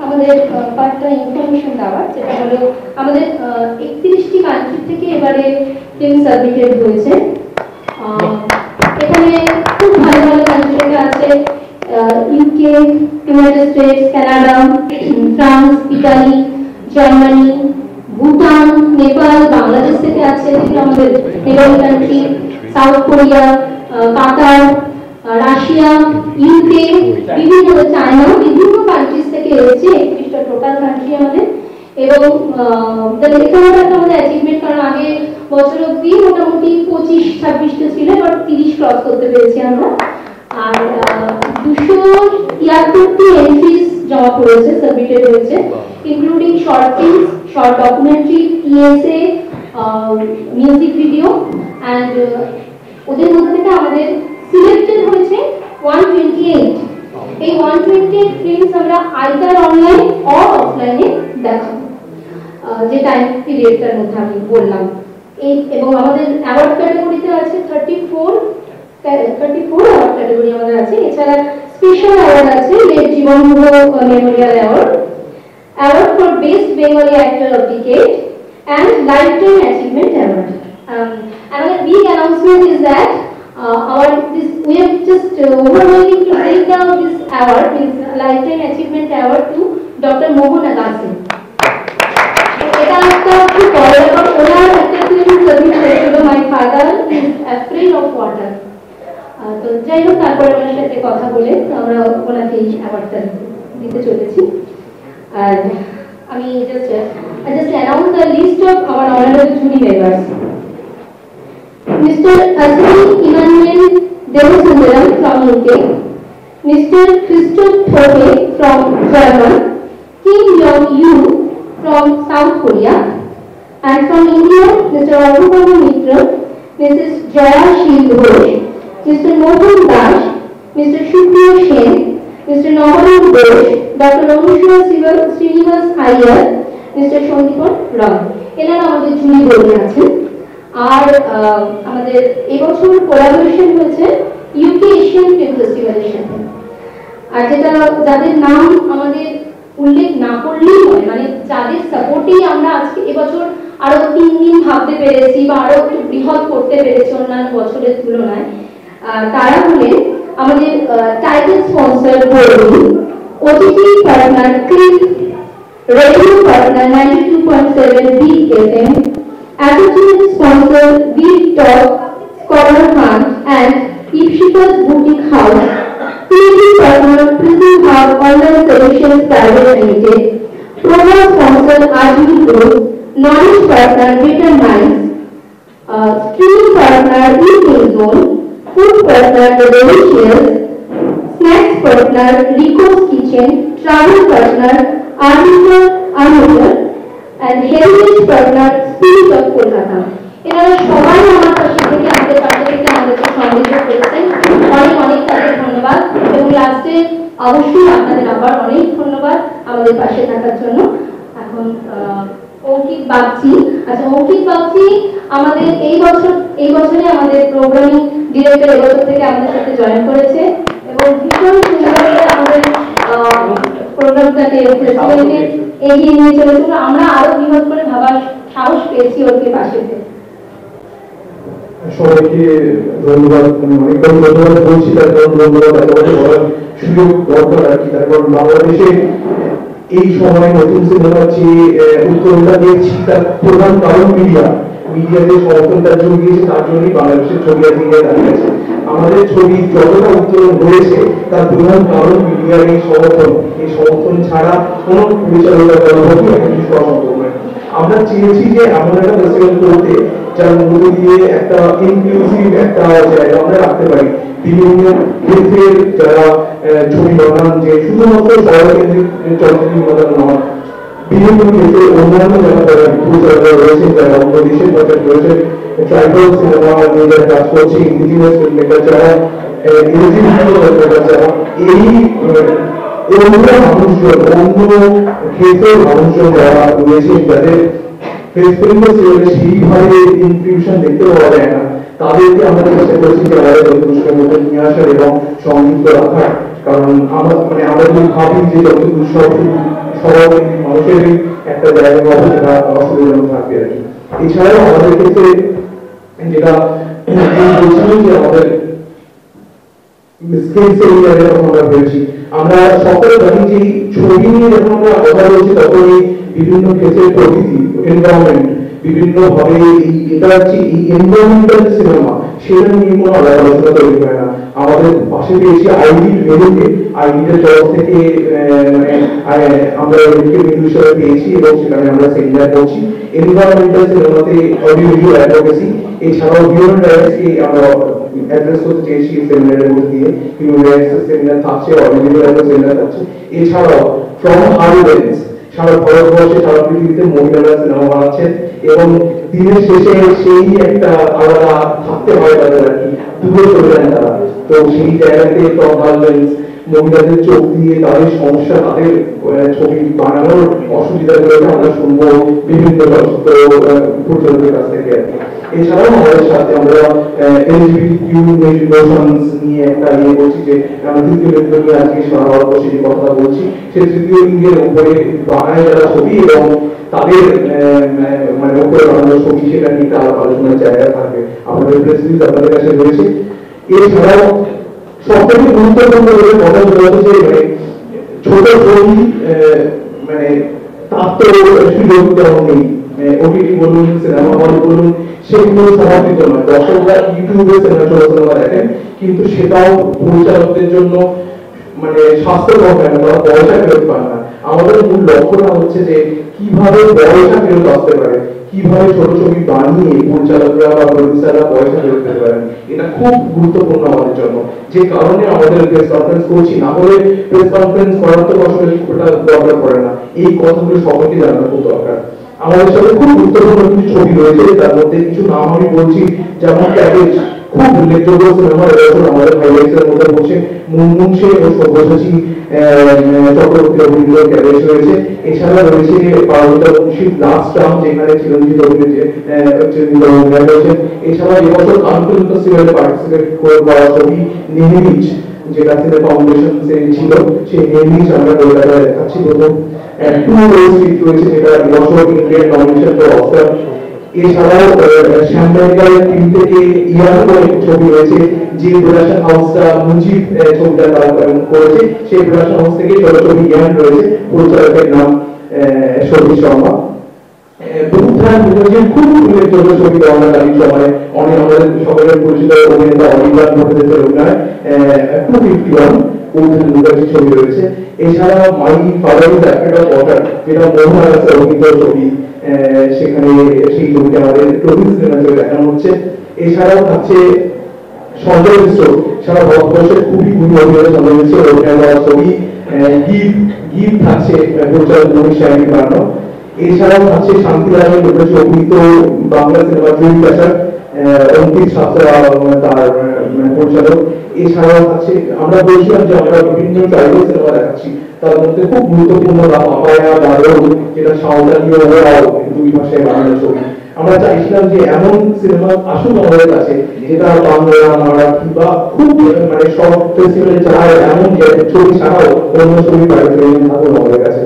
আমাদের কয়েকটা ইনফরমেশন দেওয়ার, যেটা হলো আমাদের 31টি কান্ট্রি থেকে এবারে ফিল্ম সাবমিটেড হয়েছে। এখানে খুব ভালো ভালো কান্ট্রি থেকে আছে UK, United states, Canada, France, Italy, Germany, Bhutan, Nepal, Bangladesh থেকে আছে, যেগুলো আমাদের নেপাল কান্ট্রি, সাউথ কোরিয়া, কাতার, রাশিয়া, ইউকে, বিভিন্ন চায়না, বিভিন্ন কান্ট্রিজ থেকে এসেছে, 31টা টোটাল কান্ট্রি আমাদের। এবং এখানে একটা আমাদের অ্যাচিভমেন্ট, কারণ আগে বছর অব্দি মোটামুটি 25-26টা ছিল, এবার 30 ক্রস করতে পেরেছি আমরা। আর 273টি এন্ট্রিজ জমা পড়েছে, সাবমিটেড হয়েছে, including short films, short documentary, TSA, music video. And ওদের মধ্যে থেকে আমাদের সিলেক্টেড হয়েছে 128। এই 128 ফিল্মস আমরা আইদার অনলাইন অর অফলাইনে দেখাবো, যে টাইম পিরিয়ডটার মধ্যে আমি বললাম। এবং আমাদের অ্যাওয়ার্ড ক্যাটাগরিতে আছে 34 অ্যাওয়ার্ড ক্যাটাগরি আমাদের আছে। এছাড়া স্পেশাল অ্যাওয়ার্ড আছে, late Jiban memorial award, award for best Bengali actor of decade, and Lifetime Achievement Award. Another big announcement is that we have just overwhelming to bring down this award, this Lifetime Achievement Award, to Dr. Mohan Agasi. এটা একটা খুব বড় ব্যাপার। ওনার একটা ফিল্ম সাবমিট করেছিল, my father is afraid of water. তো যাই হোক, তারপরে ওনার সাথে কথা বলে আমরা ওনাকে এই অ্যাওয়ার্ডটা দিতে চলেছি। আর আমি I just announce the list of our honorable jury members. Mr. Asmi Emmanuel Devasundaram from UK, Mr. Christoph Thope from Germany, Kim Jong-yu from South Korea, and from India, Mr. Raghuram Mitra, Mrs. Jaya Shil Ghosh, Mr. Mohan Das, Mr. Shukriya Sen, Mr. Nabaran Ghosh, Dr. Anusha Srinivas Iyer, mister Sandipan Roy, এনারা আমাদের জুরি বোর্ডে আছেন। আর আমাদের এবছর কোলাবোরেশন হয়েছে ইউকে এশিয়ান ফিল্ম ফেস্টিভ্যালের সাথে। আর যাদের নাম আমাদের উল্লেখ না করলেই নয়, মানে যাদের সাপোর্টেই আমরা আজকে এবছর আরো 3 দিন ভাবতে পেরেছি বা আরো একটু বৃহৎ করতে পেরেছি অন্যান্য বছরের তুলনায়, তারা হলেন আমাদের title sponsor board, OTT partner click, radio partner 92.7 Big FM, advertisement sponsor Big Talk, Scholar Fund, and Ipshita's Boutique House, creative partner Prison Hub Online Solutions Private Limited, program sponsor RGB Group, knowledge partner Better Minds, streaming partner Evening Zone, food partner The Delicious, snacks partner Rico's Kitchen, travel partner Arvinder and heritage partner Spirit of Kolkata. এনারা সবাই আমার পাশে থেকে আমাদের আমাদেরকে সমৃদ্ধ করেছেন, অনেক অনেক তাদের ধন্যবাদ। এবং লাস্টে অবশ্যই আপনাদের আবার অনেক ধন্যবাদ আমাদের পাশে থাকার জন্য। এখন অঙ্কিত বাগচি, আচ্ছা অঙ্কিত বাগচি আমাদের এই বছরে আমাদের প্রোগ্রামিং ডিরেক্টর এবছর থেকে আমাদের সাথে জয়েন করেছে এবং ভীষণ সুন্দরভাবে আমাদের প্রোগ্রামটাকে ফেস্টিভ্যালকে এগিয়ে নিয়ে চলেছিল। আমরা আরো বৃহৎ করে ভাবার সাহস পেয়েছি ওকে পাশে পেয়ে। সবাইকে ধন্যবাদ, অনেক ধন্যবাদ বলছি, তার কারণ ধন্যবাদ বলার সুযোগ দরকার আর কি। তার কারণ বাংলাদেশে এই সময় নতুন সিনেমা যে উত্তরণটা দিয়েছি তার প্রধান কারণ মিডিয়াতে সমর্থনটা জুগিয়েছে, তার জন্যই বাংলাদেশের ছবি আজকে দাঁড়িয়েছে। আমাদের ছবি যতটা উত্তরণ হয়েছে তার প্রধান কারণ মিডিয়ার এই সমর্থন ছাড়া কোনো পরিচালনা করা হবে সম্ভব নয়। আমরা চেয়েছি যে এমন একটা ফেস্টিভ্যাল করতে যার মধ্যে দিয়ে একটা ইনক্লুসিভ একটা জায়গা আমরা রাখতে পারি। বিভিন্ন ক্ষেত্রের যারা ছবি বানান, যে শুধুমাত্র শহরকেন্দ্রিক চলচ্চিত্র বানানো নয়, বিভিন্ন ক্ষেত্রে অন্যান্য যারা পরিচালনা রয়েছে, যারা অন্য দেশের বাজার রয়েছে, ট্রাইবাল সিনেমা নিয়ে যারা কাজ করছে, ইন্ডিজিনাস ফিল্ম মেকার যারা, যারা এই অন্য মানুষজন, অন্য ক্ষেত্রের মানুষজন যারা রয়েছে, যাদের সেইভাবে ইনফিউশন দেখতে পাওয়া যায় না, তাদেরকে আমরা চেষ্টা করছি যে আমাদের পুরস্কার মধ্যে নিয়ে আসার এবং সংযুক্ত রাখার। কারণ আমরা যদি ভাবি যে যতটুকু সবাই মানুষেরই একটা জায়গা পাবো, সেটা অসুবিধা থাকবে আর কি। এছাড়াও আমাদের ক্ষেত্রে যেটা বলছিলাম যে আমাদের আমরা ভেবেছি, আমরা সকলে জানি যে ছবি নিয়ে যখন আমরা কথা বলছি তখনই বিভিন্ন ক্ষেত্রে প্রকৃতি, এনভায়রনমেন্ট, বিভিন্ন ভাবে এটা হচ্ছে এই এনভায়রনমেন্টাল সিনেমা, সেটা নিয়ে কোনো আলাদা আলোচনা তৈরি হয় না। আমাদের পাশে পেয়েছি আইডির ভেলুকে, আইডির তরফ থেকে মানে আমরা ভেলুকে ভেলু হিসেবে পেয়েছি এবং সেখানে আমরা সেমিনার করছি এনভায়রনমেন্টাল সিনেমাতে অডিও ভিজুয়াল অ্যাডভোকেসি, এছাড়াও হিউম্যান রাইটসকে আমরা অ্যাড্রেস করতে চেয়েছি সেমিনারের মধ্যে দিয়ে। হিউম্যান রাইটস সেমিনার থাকছে, অডিও ভিজুয়াল সেমিনার থাকছে, এছাড়াও ফ্রম হারভেন্স সারা ভারতবর্ষে সারা পৃথিবীতে মহিলারা সিনেমা বানাচ্ছেন এবং দিনের শেষে সেই একটা আলাদা থাকতে হয় তাদের আর কি, দূরে চলে যান তারা। তো সেই জায়গাতে ফ্রম হারভেন্স মহিলাদের চোখ দিয়ে তাদের সমস্যা, তাদের ছবি বানানোর অসুবিধাগুলোকে আমরা শুনবো বিভিন্ন চলচ্চিত্র পরিচালকের কাছ থেকে আর কি। এছাড়াও আমাদের সাথে আমরা এলজিবিটিকিউ নোশনস নিয়ে একটা ইয়ে করছি, যে আমরা তৃতীয় লিঙ্গ নিয়ে আজকে সারা ভারতবর্ষে যে কথা বলছি, সেই তৃতীয় লিঙ্গের উপরে বানায় যারা ছবি এবং তাদের মানে উপরে বানানো ছবি, সেটা নিয়ে একটা আলোচনার জায়গা থাকবে। আমাদের প্রেস রিলিজ আপনাদের কাছে রয়েছে। এছাড়াও সবথেকে গুরুত্বপূর্ণ কথা হচ্ছে যে মানে ছোট ছবি মানে তার তো সুযোগ তেমন নেই, ওটিটি বলুন সিনেমা হল বলুন সেগুলো সমাদৃত নয়। দর্শকরা ইউটিউবে সিনেমা দেখেন, কিন্তু সেটাও পরিচালকদের জন্য মানে স্বাস্থ্যকর হয় না, তারা পয়সা ফেরত পায় না। আমাদের মূল লক্ষ্যটা হচ্ছে যে কিভাবে পয়সা ফেরত আসতে পারে, কিভাবে ছোট ছবি বানিয়ে পরিচালকরা বা প্রডিউসাররা পয়সা ফেরত পেতে পারেন, এটা খুব গুরুত্বপূর্ণ আমাদের জন্য। যে কারণে আমাদের প্রেস কনফারেন্স করছি, না হলে প্রেস কনফারেন্স করার তো আসলে ওটা দরকার পড়ে না। এই কথাগুলো সকলকে জানানো খুব দরকার। আমাদের সাথে খুব গুরুত্বপূর্ণ কিছু ছবি রয়েছে, তার মধ্যে কিছু নাম আমি বলছি, যেমন ক্যাবেজ, খুব উল্লেখযোগ্য সিনেমা এবছর আমাদের হাইলাইটসের মধ্যে পড়ছে। মুনমুন সেন ও সব্যসাচী চক্রবর্তী অভিনীত ক্যাবেজ রয়েছে। এছাড়া রয়েছে পার্বতী মুন্সির লাস্ট টার্ম, যেখানে চিরঞ্জিত অভিনয় করেছেন। এছাড়া এবছর কানপুর ফেস্টিভ্যালে পার্টিসিপেট করা ছবি নেহেমিচ, যেটা সিনে ফাউন্ডেশন ছিল, সেই নেহেমিচ আমরা কলকাতায় দেখাচ্ছি। প্রথম টু রোজ রয়েছে, যেটা এবছর ইন্ডিয়ান নমিনেশন ফর অস্কার। এছাড়াও শ্যামবাজারের টিম থেকে ইয়ার করে ছবি রয়েছে, যে প্রোডাকশন হাউসটা মুজিব ছবিটা তারা করেছে, সেই প্রোডাকশন হাউস থেকে ছোট ছবি ইয়ান রয়েছে, পরিচালকের নাম সতীশ শর্মা। বুদ্ধান মুখার্জির খুব উল্লেখযোগ্য ছবি করোনাকালীন সময়ে অনেক আমাদের সকলের পরিচিত অভিনেতা অনির্বাণ ভট্টাচার্যের অভিনয় 251 বুদ্ধান মুখার্জির ছবি রয়েছে। এছাড়া my father is afraid of water, যেটা মোহন আগাসের অভিনীত ছবি, সেখানে সেই ছবিটা আমাদের প্রবীণ সিনেমাতে দেখানো হচ্ছে। এছাড়াও থাকছে সঞ্জয় মিশ্র, সারা ভারতবর্ষের খুবই গুণী অভিনেতা সঞ্জয় মিশ্র অভিনয় করা ছবি গীত থাকছে পরিচালক মনীষ সাহেবের বানানো। এছাড়াও থাকছে শান্তিলালের অভিনীত বাংলা সিনেমা ড্রিম ক্যাচার, অঙ্কিত সাতরা তার পরিচালক। এছাড়াও থাকছে, আমরা বলছিলাম যে আমরা বিভিন্ন ট্রাইবাল সিনেমা দেখাচ্ছি, তার মধ্যে খুব গুরুত্বপূর্ণ পাপায়া গারো, যেটা সাঁওতালি ও ওরাও দুই ভাষায় বানানো ছবি। আমরা চাইছিলাম যে এমন সিনেমা আসুক আমাদের কাছে, যেটা বাংলা মারাঠি বা খুব মানে সব ফেস্টিভ্যালে যায় এমন ছবি ছাড়াও অন্য ছবি পাইছিলেন থাকুন আমাদের কাছে।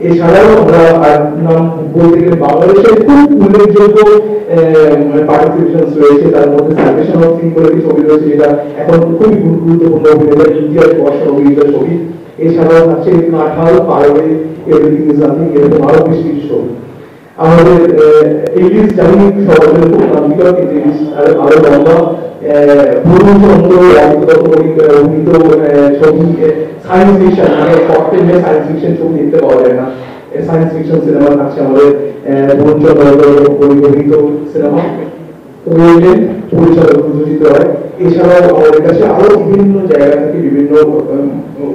এছাড়াও আমরা নাম বলতে গেলে বাংলাদেশের খুব উল্লেখযোগ্য পার্টিসিপেশন রয়েছে, তার মধ্যে সার্ভেশন অফ সিং বলে ছবি রয়েছে, যেটা এখন খুবই গুরুত্বপূর্ণ অভিনেতা ইন্ডিয়ার বর্ষ অভিনীত ছবি। এছাড়াও আছে কাঁঠাল, পারবে, এভরিথিং ইজ নাথিং, এরকম আরো বেশ কিছু ছবি। আমাদের ইংলিশ জানি সবার জন্য খুব নামিকা, কিন্তু ইংলিশ আরো লম্বা। পূর্ণচন্দ্র অভিনীত ছবি সায়েন্স ফিকশন, মানে শর্ট ফিল্মে সায়েন্স ফিকশন ছবি দেখতে পাওয়া যায় না, সায়েন্স ফিকশন সিনেমা থাকছে আমাদের পূর্ণচন্দ্র অভিনীত সিনেমা পরিচালক প্রযোজিত হয়। এছাড়াও আমাদের কাছে আরো বিভিন্ন জায়গা থেকে বিভিন্ন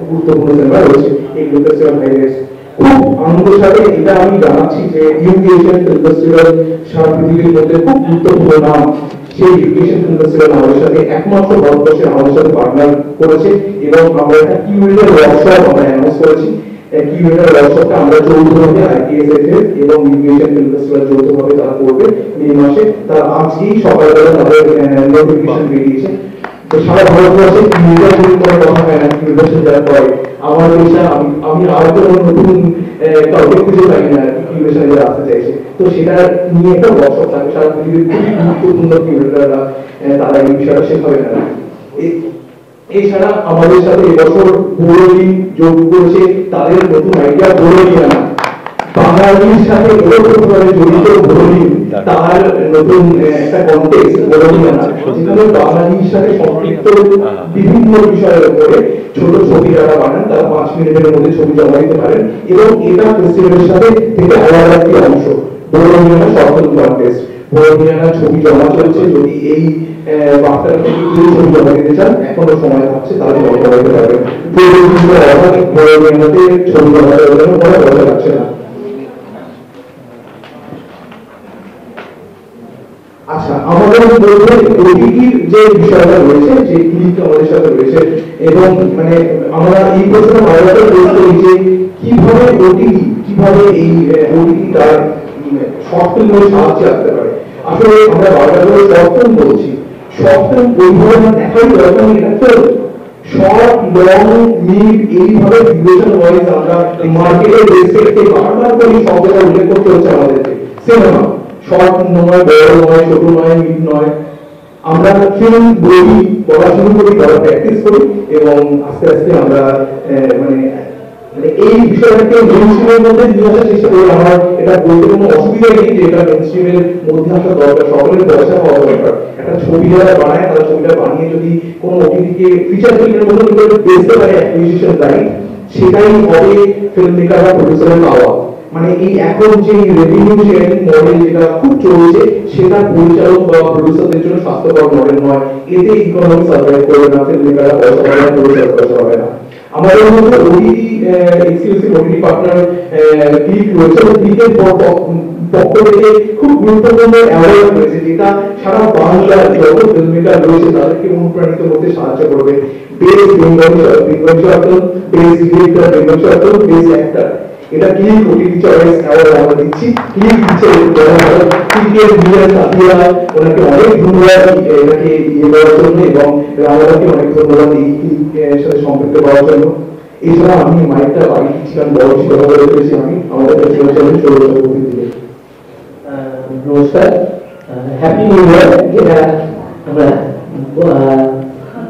গুরুত্বপূর্ণ সিনেমা রয়েছে, এগুলো হাইলাইটস। খুব আনন্দের সাথে এটা আমি জানাচ্ছি যে ইউকে এশিয়ান ফিল্ম ফেস্টিভ্যাল সারা পৃথিবীর মধ্যে খুব গুরুত্বপূর্ণ নাম, সেই ইউকে এশিয়ান ফিল্ম ফেস্টিভ্যাল আমাদের সাথে একমাত্র ভারতবর্ষে আমাদের সাথে পার্টনার করেছে এবং আমরা একটা কিউরেটার ওয়ার্কশপ আমরা অ্যানাউন্স করেছি। কিউরেটার ওয়ার্কশপটা আমরা যৌথভাবে আইটিএসএফ এবং ইউকে এশিয়ান ফিল্ম ফেস্টিভ্যাল যৌথভাবে তারা করবে মে মাসে। তারা আজকেই সকালবেলা তাদের নোটিফিকেশন বেরিয়েছে। তো সারা ভারতবর্ষে কিউরেটার কোনো কথা হয় না, কিউরেশন যারা করে আমার পেশা, আমি আর কোনো নতুন কাউকে খুঁজে পাই না কিউরেশনে যারা আসতে চাইছে। তো সেটা নিয়ে একটা ওয়ার্কশপ থাকে, সারা পৃথিবীর খুবই গুরুত্বপূর্ণ কিউরেটাররা তারা এই বিষয়টা শেখাবে না। এছাড়া আমাদের সাথে এবছর বোরোলিন যোগ করেছে তাদের নতুন আইডিয়া বোরোলিয়ানা। বাঙালির সাথে ওতপ্রোতভাবে জড়িত ধর্মী তার নতুন একটা কনটেক্সট বড়দিয়ানা, যেখানে বাঙালির সাথে সম্পৃক্ত বিভিন্ন বিষয়ের উপরে ছোট ছবি যারা বানান তারা 5 মিনিটের মধ্যে ছবি জমা দিতে পারেন, এবং এটা ফেস্টিভ্যালের সাথে থেকে আলাদা একটি অংশ বড়দিয়ানা শর্ট ফিল্ম কনটেস্ট। বড়দিয়ানা ছবি জমা চলছে, যদি এই বার্তাটা থেকে কেউ ছবি জমা দিতে চান এখনো সময় থাকছে, তাহলে জমা দিতে পারবেন। বড়দিয়ানাতে ছবি জমা দেওয়ার জন্য কোনো পয়সা লাগছে না। আচ্ছা, আমাদের মধ্যে ওটিটির যে বিষয়টা রয়েছে, যে ক্লিক আমাদের সাথে রয়েছে, এবং মানে আমরা এই প্রশ্নটা বারবার করতে যে কিভাবে এই ওটিটি তার শর্ট ফিল্মের সাহায্যে আসতে পারে। আসলে আমরা বারবার করে শর্ট ফিল্ম বলছি, শর্ট ফিল্ম ওইভাবে দেখাই দরকার, এটা তো শর্ট লং মিড এইভাবে ডিউরেশন ওয়াইজ আমরা মার্কেটের রেসপেক্টে বারবার করে শব্দটা উল্লেখ করতে হচ্ছে আমাদেরকে। সিনেমা শর্ট নয়, বড় নয়, ছোট নয়, মিড নয়, আমরা ফিল্ম বই পড়া শুরু করি, পড়া প্র্যাকটিস করি, এবং আস্তে আস্তে আমরা মানে এই বিষয়টাকে মেইনস্ট্রিমের মধ্যে নিয়ে আসার চেষ্টা করি। আমার এটা বলতে কোনো অসুবিধা নেই যে এটা মেইনস্ট্রিমের মধ্যে আসা দরকার, সকলের পয়সা পাওয়া দরকার। একটা ছবি যারা বানায় তারা ছবিটা বানিয়ে যদি কোনো ওটিটিকে ফিচার ফিল্মের মধ্যে বেচতে পারে অ্যাকুইজিশন রাইট, সেটাই হবে ফিল্ম মেকার বা প্রডিউসারের পাওয়া। মানে এই এখন যে রেভিনিউ শেয়ারিং মডেল যেটা খুব চলছে, সেটা পরিচালক বা প্রডিউসারদের জন্য স্বাস্থ্যকর মডেল নয়। এতে ইকোনমি সার্ভাইভ করবে না, ফিল্ম মেকাররা পয়সা পাবে না, প্রডিউসার পয়সা পাবে না। আমাদের মধ্যে OTT exclusive OTT partner click রয়েছে, ক্লিকের পক্ষ থেকে খুব গুরুত্বপূর্ণ অ্যাওয়ার্ড রয়েছে, যেটা সারা বাংলার যত ফিল্ম মেকার রয়েছে তাদেরকে অনুপ্রাণিত করতে সাহায্য করবে। Best Bengali short film, best director Bengali short film, best actor, এটা ক্লিক ওটিটি চয়েস অ্যাওয়ার্ড আমরা দিচ্ছি। ক্লিক দিচ্ছে ক্লিকের বিএস সাথীরা, ওনাকে অনেক ধন্যবাদ এটাকে ইয়ে করার জন্য, এবং আমাদেরকে অনেক ধন্যবাদ এই ক্লিকের সাথে সম্পৃক্ত করার জন্য। এছাড়া আমি মাইকটা বাড়ি দিচ্ছিলাম, বড় কিছু কথা বলে ফেলেছি আমি আমাদের নমস্কার, হ্যাপি নিউ ইয়ার। যেটা আমরা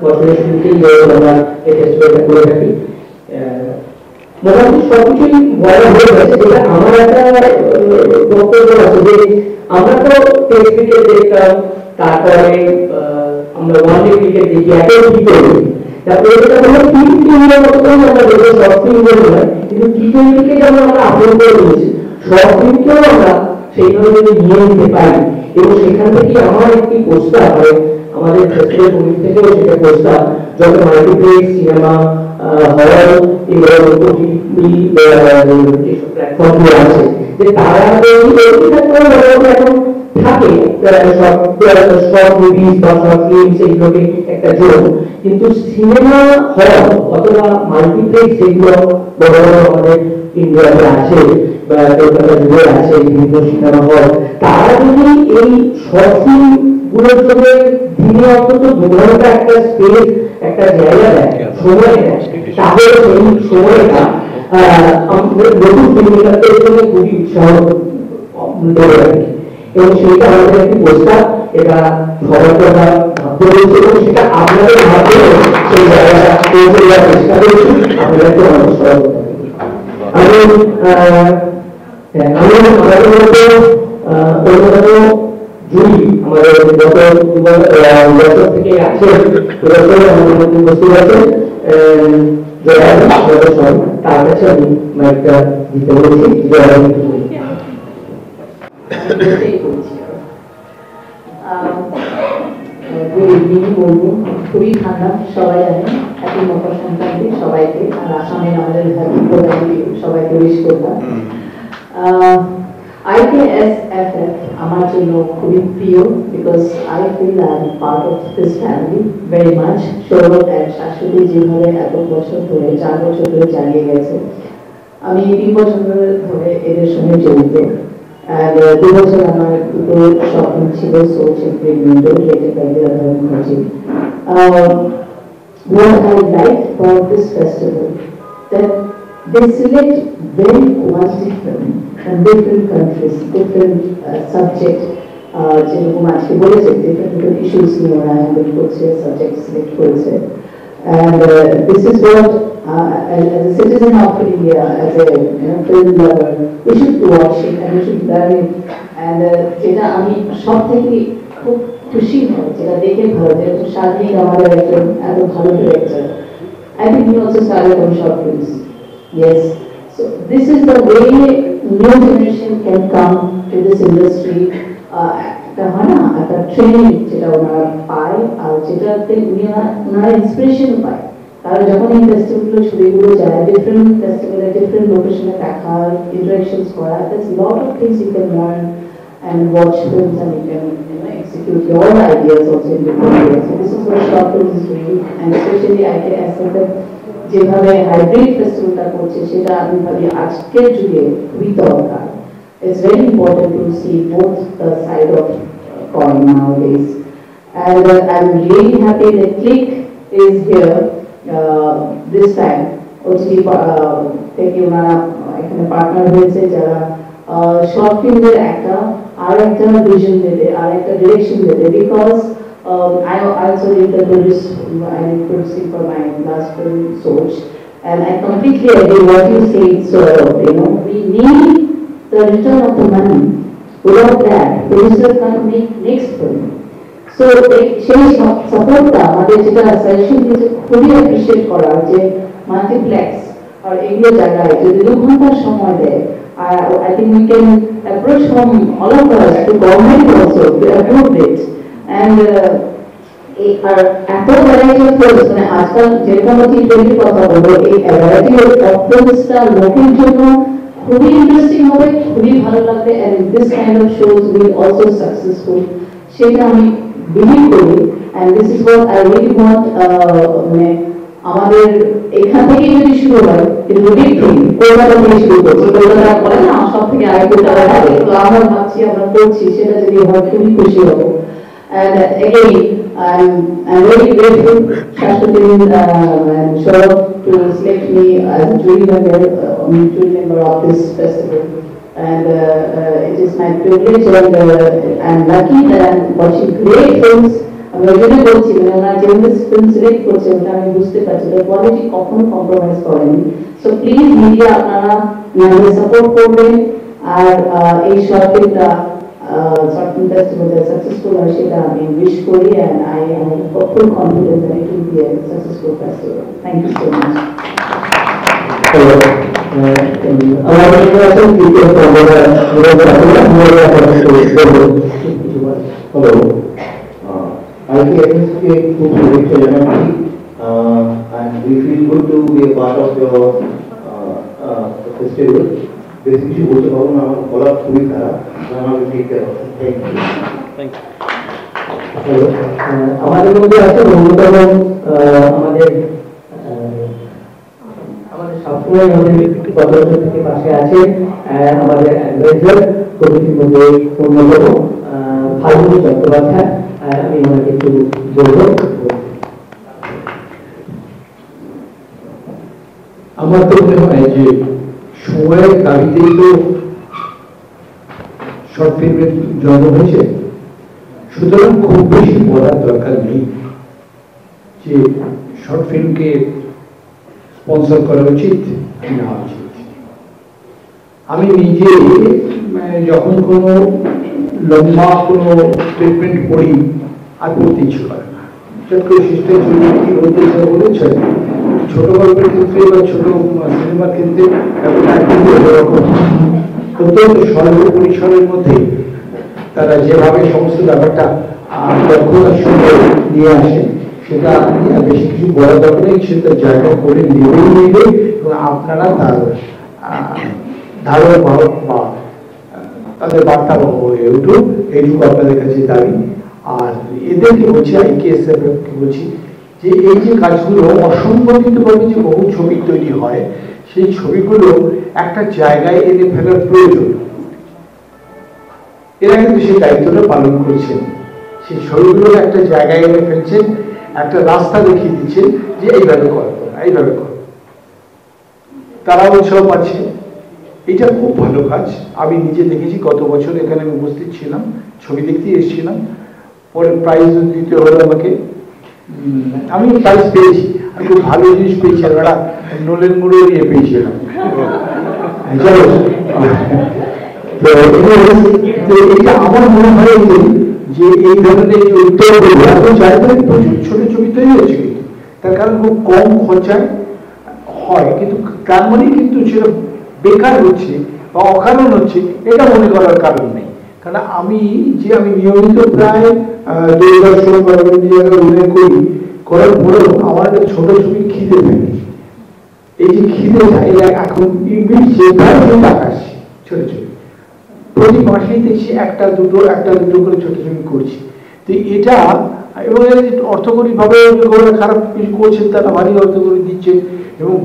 বছরের শুরুতেই আমরা এই ফেস্টিভ্যালটা করে থাকি, মোটামুটি সবকিছুই বলা হয়ে গেছে। যেটা আমার একটা বক্তব্য আছে যে আমরা তো টেস্ট ক্রিকেট দেখতাম, তারপরে আমরা ওয়ানডে ক্রিকেট দেখি, একেও কি করি, তারপরে যেটা হলো টি-টোয়েন্টির মতো করে আমরা দেখি, শর্ট ফিল্ম বলে নয়, কিন্তু টি-টোয়েন্টিকে যেমন আমরা আপলোড করে দিয়েছি, শর্ট ফিল্মকেও আমরা সেইভাবে যদি নিয়ে নিতে পারি, এবং সেখান থেকে আমার একটি প্রস্তাব হয় আমাদের ফেস্টিভ্যাল কমিটি থেকেও সেটা প্রস্তাব, যত মাল্টিপ্লেক্স সিনেমা হল এবং ওটিটি প্ল্যাটফর্মগুলো আছে, যে তারা এখন থাকে শর্ট মুভিজ বা শর্ট ফিল্ম, সেইগুলোকে একটা জোন, কিন্তু সিনেমা হল অথবা মাল্টিপ্লেক্স যেগুলো বড় বড় আমাদের ইন্ডিয়াতে আছে বা কলকাতা জুড়ে আছে বিভিন্ন সিনেমা হল, তারা যদি এই শর্ট ফিল্ম গুলোর জন্য দিনে অন্তত 2 ঘন্টা একটা স্পেস, একটা জায়গা দেয়, সময় দেয়, তাহলে সেই সময়টা নতুন ফিল্মমেকারদের জন্য খুবই উৎসাহ দেবে আর কি। এবং সেটা আমাদের একটি প্রস্তাব, এটা সবার কথা ভাবতে হয়েছে, এবং সেটা আপনাদের মাধ্যমে সেই জায়গাটা পৌঁছে দেওয়ার চেষ্টা করছি। আপনাদেরকে অনেক সহায়তা করতে আমি আমাদের মধ্যে অন্যতম জুড়ি আমাদের গত 2 বছর থেকে আছে, আমাদের মধ্যে উপস্থিত আছেন তার কাছে আমি মাইকটা দিতে বলেছি। খুবই ঠান্ডা, সবাই জানে। হ্যাপি মকর সংক্রান্তি সবাইকে, আর আসামে আমাদের হ্যাপি প্রোগ্রামটি সবাইকে উইশ করলাম। IKSFF আমার জন্য খুবই প্রিয়, because I feel I am part of this family very much. Sourav and Shashwati যেভাবে এত বছর ধরে 4 বছর ধরে চালিয়ে গেছে, আমি 3 বছর ধরে এদের সঙ্গে জড়িত। আর 2 বছর আমার দুটো স্বপ্ন ছিল, such agreement related by the Mukherjee. What I like about this festival that they select very quality film from different countries, different subject. যেরকম আজকে বলেছে ডিফারেন্ট ইস্যুস নিয়ে ওরা হ্যান্ডেল করছে, সাবজেক্ট সিলেক্ট করেছে, And this is what, as a citizen of India, as a film lover, we should watch it and we should learn it. And যেটা আমি সব থেকে খুব খুশি হয় যেটা দেখে ভালো যেহেতু শারমিন আমাদের একজন এত ভালো director, I think he also started on short films. Yes. So this is the way new generation can come to this industry. একটা হয় না একটা ট্রেনিং যেটা ওনারা পায় আর যেটাতে ওনারা ইন্সপিরেশন পায়। কারণ যখন এই ফেস্টিভ্যালগুলো ছবিগুলো যায় ডিফারেন্ট ফেস্টিভ্যালে ডিফারেন্ট লোকেশনে দেখা ইন্টারাকশনস করা, there's a lot of things you can learn and watch films and you can execute your ideas also in different ways. So this is what short films is doing, and especially IKSFF যেভাবে হাইব্রিড ফেস্টিভ্যালটা করছে সেটা আমি ভাবি আজকের যুগে খুবই দরকার। It's very important to see both the side of coin nowadays, and I'm really happy that Click is here this time. OTT থেকে ওনারা এখানে পার্টনার হয়েছে যারা শর্ট ফিল্মের একটা আর একটা ভিশন দেবে আর একটা ডিরেকশন দেবে, because I also did the producing for my last film Soch, and I completely agree what you say. So we need the return of the money. Without that, producer can't make next film. So সেই সাপোর্টটা আমাদের যেটা সাজেশন দিয়েছে খুবই অ্যাপ্রিশিয়েট করা যে মাল্টিপ্লেক্স আর এগুলো জায়গায় যদি 2 ঘন্টার সময় দেয়, I think we can approach from all of us to government also to approve it. And আর এত ভ্যারাইটি অফ ফিল্মস মানে আজকাল যেরকম T20 কথা বলবো এই ভ্যারাইটি অফ ফিল্মসটা লোকের জন্য খুবই ইন্টারেস্টিং হবে, খুবই ভালো লাগবে, and this kind of shows will also successful সেটা আমি বিলিভ করি। and this is what I really want, মানে আমাদের এখান থেকে যদি শুরু হয় কিন্তু বিগ থিং কলকাতা থেকে শুরু করছি, কলকাতা বলে না সব থেকে আগে কলকাতা হবে, তো আমরা ভাবছি আমরা করছি সেটা যদি হয় খুবই খুশি হব। And again, I'm very grateful Shashwatin and Saurabh to select me as a jury member of this festival, and it is my privilege, and I'm lucky that I'm watching great films. আমি ওইজন্য বলছি মানে ওনারা যেভাবে ফিল্ম সিলেক্ট করছে ওটা আমি বুঝতে পারছি কোয়ালিটি কখনো কম্প্রোমাইজ করেনি। সো প্লিজ মিডিয়া আপনারা আমাদের সাপোর্ট করবেন, আর এই short ফিল্মটা short film festival that successful হয় সেটা আমি উইশ করি, and I am full confident that it will be a successful festival. Thank you so much. Hello. IKSFF খুব শুভেচ্ছা জানাচ্ছি, and we feel good to be a part of your festival. বেশি কিছু বলতে পারবো না, আমার বলা খুবই খারাপ, আমাকে ঠিক আছে। Thank you. হ্যালো, আমাদের মধ্যে আছে অন্যতম আমাদের সবসময় আমাদের গত বছর থেকে পাশে আছে আমাদের অ্যাডভাইজার কমিটির মধ্যে অন্যতম ফাল্গুনী চট্টোপাধ্যায়, আমি ওনাকে একটু বলবো। আমার তো মনে হয় যে সময়ের দাবিতেই তো শর্ট ফিল্মের জন্ম হয়েছে, সুতরাং খুব বেশি বলার দরকার নেই যে শর্ট ফিল্মকে স্পন্সর করা উচিত কি না উচিত। আমি নিজে যখন কোনো লম্বা কোনো স্টেটমেন্ট পড়ি আর পড়তে ইচ্ছে করে না, সিস্টেম কি বলতে বলেছেন ছোট গল্পের ক্ষেত্রে বা ছোট সিনেমার ক্ষেত্রে অত্যন্ত স্বল্প পরিসরের মধ্যে তারা যেভাবে সমস্ত ব্যাপারটা দক্ষতার সঙ্গে নিয়ে আসে সেটা বেশি কিছু বলা দরকার নেই, সেটা জায়গা করে নেবেই নেবে, এবং আপনারা তার ধারণ বা তাদের বার্তা হয়ে উঠুক, এইটুকু আপনাদের কাছে দাবি। আর এদেরকে বলছি, IKSFF-কে বলছি যে এই যে কাজগুলো অসংগঠিতভাবে যে বহু ছবি তৈরি হয়, সেই ছবিগুলো একটা জায়গায় এনে ফেলার প্রয়োজন। এরা কিন্তু সেই দায়িত্বটা পালন করছেন, সেই ছবিগুলো একটা জায়গায় এনে ফেলছেন, একটা রাস্তা দেখিয়ে দিচ্ছেন যে এইভাবে করো, এইভাবে করো, তারা উৎসাহ পাচ্ছে। এটা খুব ভালো কাজ, আমি নিজে দেখেছি। গত বছর এখানে আমি উপস্থিত ছিলাম, ছবি দেখতে এসেছিলাম, পরে প্রাইজ দিতে হলো আমাকে, আমি প্রাইজ পেয়েছি। আমি খুব ভালো জিনিস পেয়েছিলাম, একটা নোলেন মুড়ো ইয়ে পেয়েছিলাম। এটা আমার মনে হয় যে এই ধরনের উত্তরগুলো এখন চারিদিকে প্রচুর ছোট ছবি তৈরি হচ্ছে, কিন্তু তার কারণ খুব কম খরচায় হয়, কিন্তু তার মানে কিন্তু সেটা বেকার হচ্ছে বা অকারণ হচ্ছে এটা মনে করার কারণ নেই। কারণ আমি নিয়মিত প্রায় দূরদর্শন বা বিভিন্ন জায়গায় অভিনয় করার পরেও আমার একটা ছোট ছবি খিদে থাকে। এই যে খিদেটা এখন মিটছে প্রায় আকাশ ছোট ছবি, প্রতি মাসেই দেখছি একটা দুটো করে ছোট ছবি করছি। তো এটা এবং অর্থকরী ভাবে খারাপ কিছু করছেন, তারা ভারী অর্থকরী দিচ্ছেন, এবং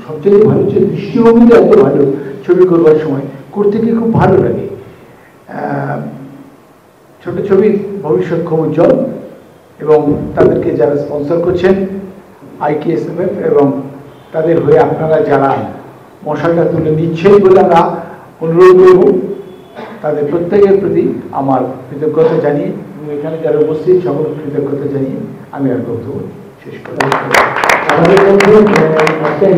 সবচেয়ে ভালো হচ্ছে দৃষ্টিভঙ্গিটা এত ভালো ছবি করবার সময় করতে গিয়ে খুব ভালো লাগে। ছোট ছবির ভবিষ্যৎ খুব উজ্জ্বল, এবং তাদেরকে যারা স্পন্সর করছেন IKSMF এবং তাদের হয়ে আপনারা যারা মশালটা তুলে নিচ্ছেন বলে আমরা অনুরোধ করব, তাদের প্রত্যেকের প্রতি আমার কৃতজ্ঞতা জানিয়ে এবং এখানে যারা উপস্থিত সকল কৃতজ্ঞতা জানিয়ে আমি আর বক্তব্য শেষ করি। আমাদের মধ্যে আছেন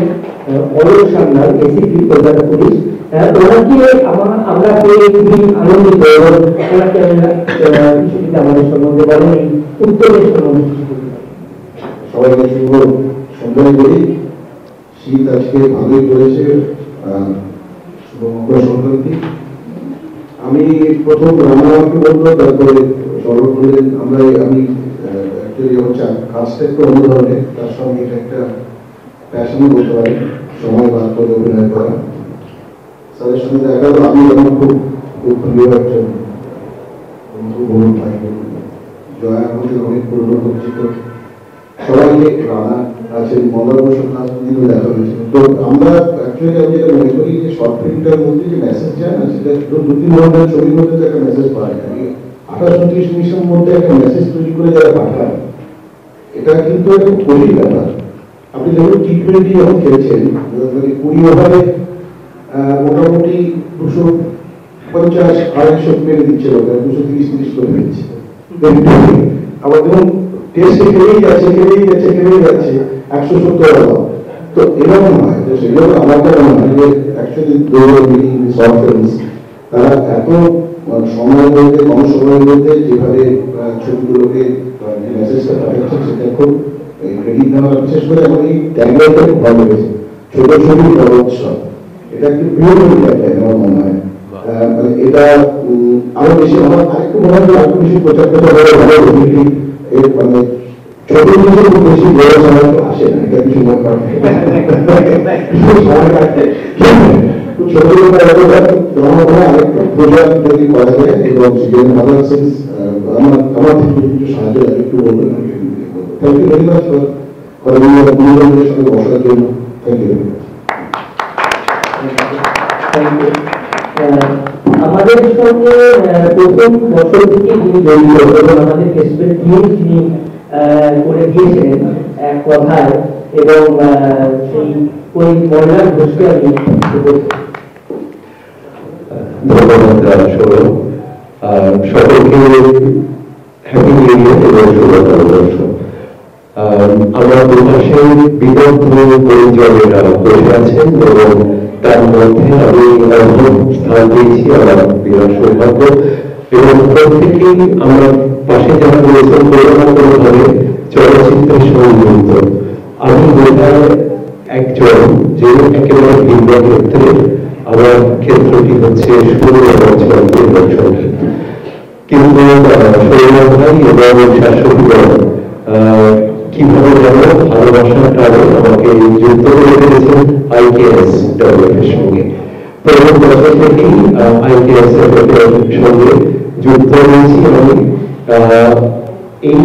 অলোক সান্যাল, ACP কলকাতা পুলিশ। ওনাকে আমরা খুবই আনন্দিত এবং ওনাকে কিছুটা আমাদের সম্বন্ধে বলেন, এই উত্তরের সম্বন্ধে কিছু বলতে পারেন। সবাইকে শুভ সন্ধ্যা করি। শীত আজকে ভালোই পড়েছে, শুভ মকর সংক্রান্তি। আমি প্রথম রান্নাকে বলবো, তারপরে সর্বপল্লী আমি অ্যাকচুয়ালি আমার কাজটা একটু অন্য ধরনের, তার সঙ্গে এটা একটা প্যাশনও বলতে পারি, সময় বার করে অভিনয় করা। তাদের সঙ্গে দেখা তো আমি আমার খুব প্রিয় একজন বন্ধু, বোন, ভাই, জয়া আমাদের অনেক পুরনো পরিচিত। সবাইকে রানা আছেন, মন্দার বসুর নাচ দিনও দেখা হয়েছিল। তো আমরা অ্যাকচুয়ালি আমি যেটা মনে করি যে শর্ট ফিল্মটার মধ্যে যে মেসেজ যায় না, সেটা 2-3 ঘন্টার ছবির মধ্যে তো একটা মেসেজ পাওয়া যায়। 28-29 মিনিটের মধ্যে একটা মেসেজ তৈরি করে যারা পাঠায়, এটা কিন্তু একটা কঠিন ব্যাপার। আপনি যখন T20 যখন খেলছেন, মানে 20 ওভারে মোটামুটি 250-250 মেরে দিচ্ছে লোকেরা, 230-30 করে দিচ্ছে। আবার যখন টেস্টে খেলেই যাচ্ছে 170 ওভার, তো এরকম হয়। তো সেগুলো আমার তো মনে হয় যে অ্যাকচুয়ালি শর্ট ফিল্মস তারা এত সময়ের মধ্যে, কম সময়ের মধ্যে যেভাবে ছবিগুলোকে মেসেজটা পাঠাচ্ছে, সেটা খুব ক্রেডিট নেওয়া। বিশেষ করে আমার এই ট্যাগলাইনটা খুব ভালো লেগেছে, ছোট ছবি বড় উৎসব। এটা একটি প্রিয়মণি ট্যাগলাইন আমার মনে হয়। মানে এটা আরো বেশি আমার আরেকটু মনে হয় আরেকটু বেশি প্রচার করতে হবে, ভালো অভিনেত্রী মানে ছোট জিনিসের খুব বেশি বড় সময় তো আসে না, এটা কিছু মনে করেন ছোট আরেকটু প্রচার যদি করা যায় এবং আমার থেকে কিছু সাহায্য লাগে একটু বলবেন। Thank you very much for মনোরঞ্জনের সঙ্গে বসার জন্য। Thank you very much. আমাদের সঙ্গে প্রথম বছর থেকে যিনি জড়িত এবং আমাদের ফেসবুক নিউজ যিনি করে দিয়েছিলেন এক কথায়, এবং সেই ওই মহিলার ঘোষকে আমি ধন্যবাদ সৌরভ। সকলকে হ্যাপি নিউ ইয়ার এবং শুভনববর্ষ। আমার দুপাশে বিদগ্ধ পরিজনেরা বসে আছেন এবং তার মধ্যে আমি স্থান পেয়েছি, আমার বিরাট সৌভাগ্য। এবং প্রত্যেকেই আমার পাশে যারা রয়েছেন কোনো না কোনোভাবে চলচ্চিত্রের সঙ্গে জড়িত। আমি বোধহয় একজন যে একেবারে ভিন্ন ক্ষেত্রে, আমার ক্ষেত্রটি হচ্ছে 16 বছর পূর্ণ সঙ্গীত। কিন্তু সৌরভ ভাই এবং শাশ্বতগণ কিভাবে যেন ভালোবাসার কারণে আমাকে যুক্ত করে ফেলেছেন IKSMF এর সঙ্গে। প্রথম বছর থেকেই IKSMF এর সঙ্গে যুক্ত হয়েছি আমি। এই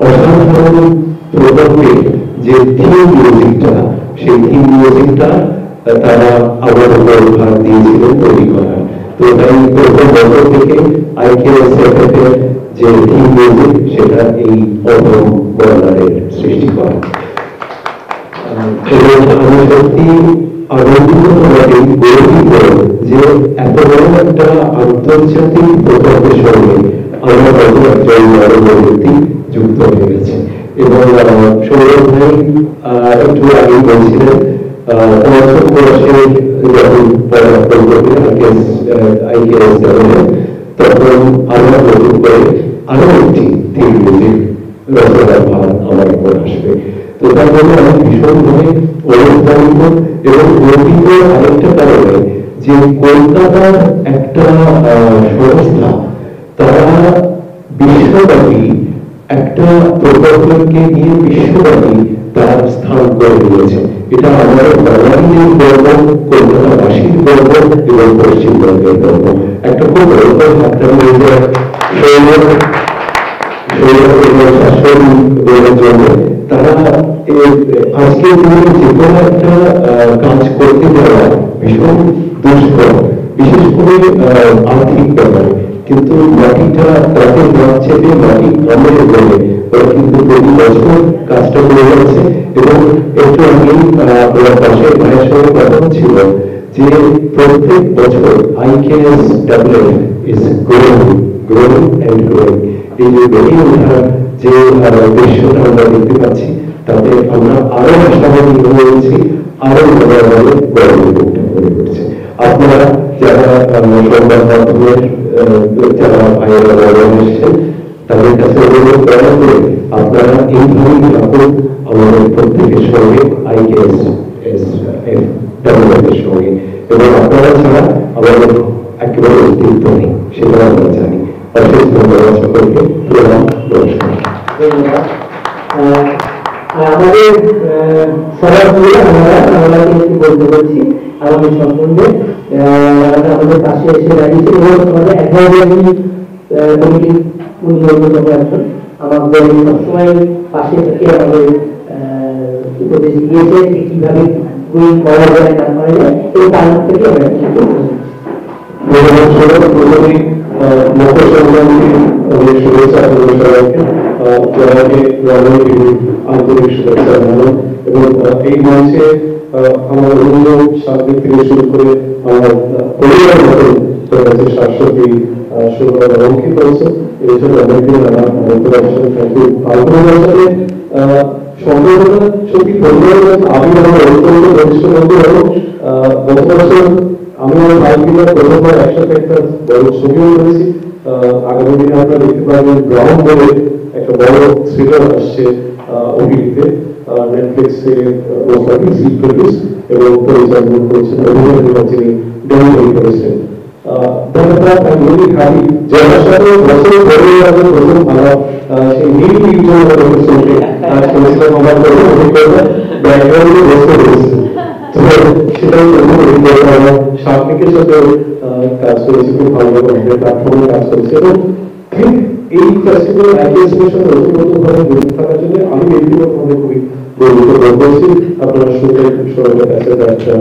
অসাধারণ প্রকল্পের যে থিম মিউজিকটা, সেই থিম মিউজিকটা তারা আমার উপর ভার দিয়েছিলেন তৈরি করার। তো তাই প্রথম বছর থেকে IKSMF এর যে থিম মিউজিক, সেটা এই অধম বর্ণারের সৃষ্টি করা। এবং আমি সত্যি আনন্দিত এবং গর্বিত যে এত বড় একটা আন্তর্জাতিক প্রকল্পের সঙ্গে আমার মতো একজন বড় ব্যক্তি যুক্ত হয়ে গেছে। এবং সৌরভ ভাই একটু আগে বলছিলেন অনর্থক বয়সের যখন পদার্পণ করবেন IKS তখন আমরা নতুন করে আরো একটি থিম মিউজিক রচনার ভার আমার উপর আসবে। তো তার জন্য আমি ভীষণভাবে অনুপ্রাণিত এবং গর্বিত আরেকটা কারণে যে কলকাতার একটা সংস্থা তারা বিশ্বব্যাপী একটা প্রকল্পকে নিয়ে বিশ্বব্যাপী তার স্থান করে নিয়েছে। এটা আমাদের বাঙালিদের গর্ব, কলকাতাবাসীর গর্ব এবং পশ্চিমবঙ্গের গর্ব। একটা খুব গর্ব একটা শাসন দেওয়ার জন্য তারা আজকের দিনে যে কোনো একটা কাজ করতে যাওয়া ভীষণ দুষ্কর, বিশেষ করে আর্থিক ব্যাপারে। কিন্তু মাটিটা তাকে না চেপে মাটি আমাদের বলে ওরা কিন্তু প্রতি বছর কাজটা করে যাচ্ছে। এবং একটু আগেই ওরা পাশের ভাইয়ের সঙ্গে কথা ছিল যে প্রত্যেক বছর IKS is growing and growing। এই যে বেড়ে ওঠার যে দৃশ্যটা আমরা দেখতে পাচ্ছি তাতে আমরা আরো আশাবাদী হয়েছি, আরো গর্ব করে উঠছে। আপনারা যারা সংবাদ মাধ্যমের যারা ভাইয়েরা বড় এসেছেন তাদের কাছে অনুরোধ করা করে আপনারা এইভাবেই থাকুন আমাদের প্রত্যেকের সঙ্গে IKS এর সঙ্গে। এবং আপনারা ছাড়া আমাদের একেবারে অস্তিত্ব নেই, সেটা আমরা জানি। অশেষ ধন্যবাদ সকলকে, প্রণাম, নমস্কার। আমাদের সবার মিলে আমরা একটু বলতে বলছি আমাদের সম্বন্ধে আমাদের পাশে এসে দাঁড়িয়েছে এবং আমাদের অ্যাডভাইজারি কমিটির উনি অন্যতম একজন আমাদের সবসময় পাশে থেকে আমাদের উপদেশ দিয়েছে কিভাবে করা যায় না করা যায় এই কারণ থেকে আমরা প্রথমেই মকর সংক্রান্তি অনেক শুভেচ্ছা আপনাদের সবাইকে, যারাকে আন্তরিক শুভেচ্ছা জানানো। এবং এই মঞ্চে আমার অন্য সাংবাদিক থেকে শুরু করে আমার পরিবার মতো শাশ্বতী শুভ্র অঙ্কিত হচ্ছে। এই জন্য অনেকদিন আমার সাথে সম্পর্কটা সত্যি আমি আমার অত্যন্ত ঘনিষ্ঠ বন্ধু। এবং গত বছর আমি আমার ভাইকে প্রথমবার একসাথে একটা বড় ছবিও করেছি। আগামী দিনে আপনারা দেখতে পাবেন গ্রাউন্ড বলে একটা বড় থ্রিলার আসছে OTT-তে, নেটফ্লিক্সে প্রডিউস এবং পরিচালনা করেছেন অভিনেতা যিনি ডেলিভারি করেছেন। ধন্যবাদ। আমি really happy যে আমার সাথে বছর ধরে আমাদের প্রথম ভালো সেই নীল পিকচার করেছিলাম আমার অভিজ্ঞতা ব্যাকগ্রাউন্ডে বসে রয়েছে। সেটাই সামনেকের সাথে কাজ করেছি, খুব ভালো প্ল্যাটফর্মে কাজ করেছি। এবং ঠিক এই ফেস্টিভ্যাল IKS নতুনভাবে জড়িত থাকার জন্য আমি ব্যক্তিগতভাবে খুবই গর্বিত বোধ করছি। আপনারা শুনলেন সৌরভের কাছে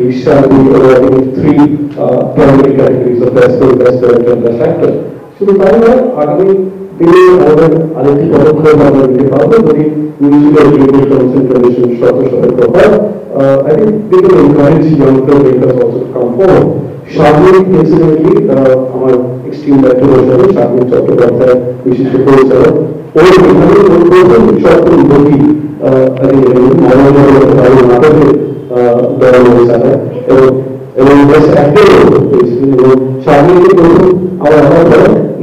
ঈর্ষা 3 primary categories of best film, best director, best actor। শুধু তাই নয়, আগামী দিনে আমাদের আরেকটি পদক্ষেপ আমরা নিতে পারবো যদি মিউজিক্যাল এডুকেশন কাউন্সিল কমিশন সতর্ক হয়। I think we can encourage young filmmakers also to come forward. Sharmin incidentally আমার এক্সট্রিম ডাইরেক্টর হিসেবে শারমিন চট্টোপাধ্যায় বিশিষ্ট পরিচালক ওর এখানে শর্ট ফিল্ম বই নাটকে দেওয়া চালায় এবং বেস্ট অ্যাক্টরও পেয়েছিলেন। এবং শারমিনকে প্রথম আমার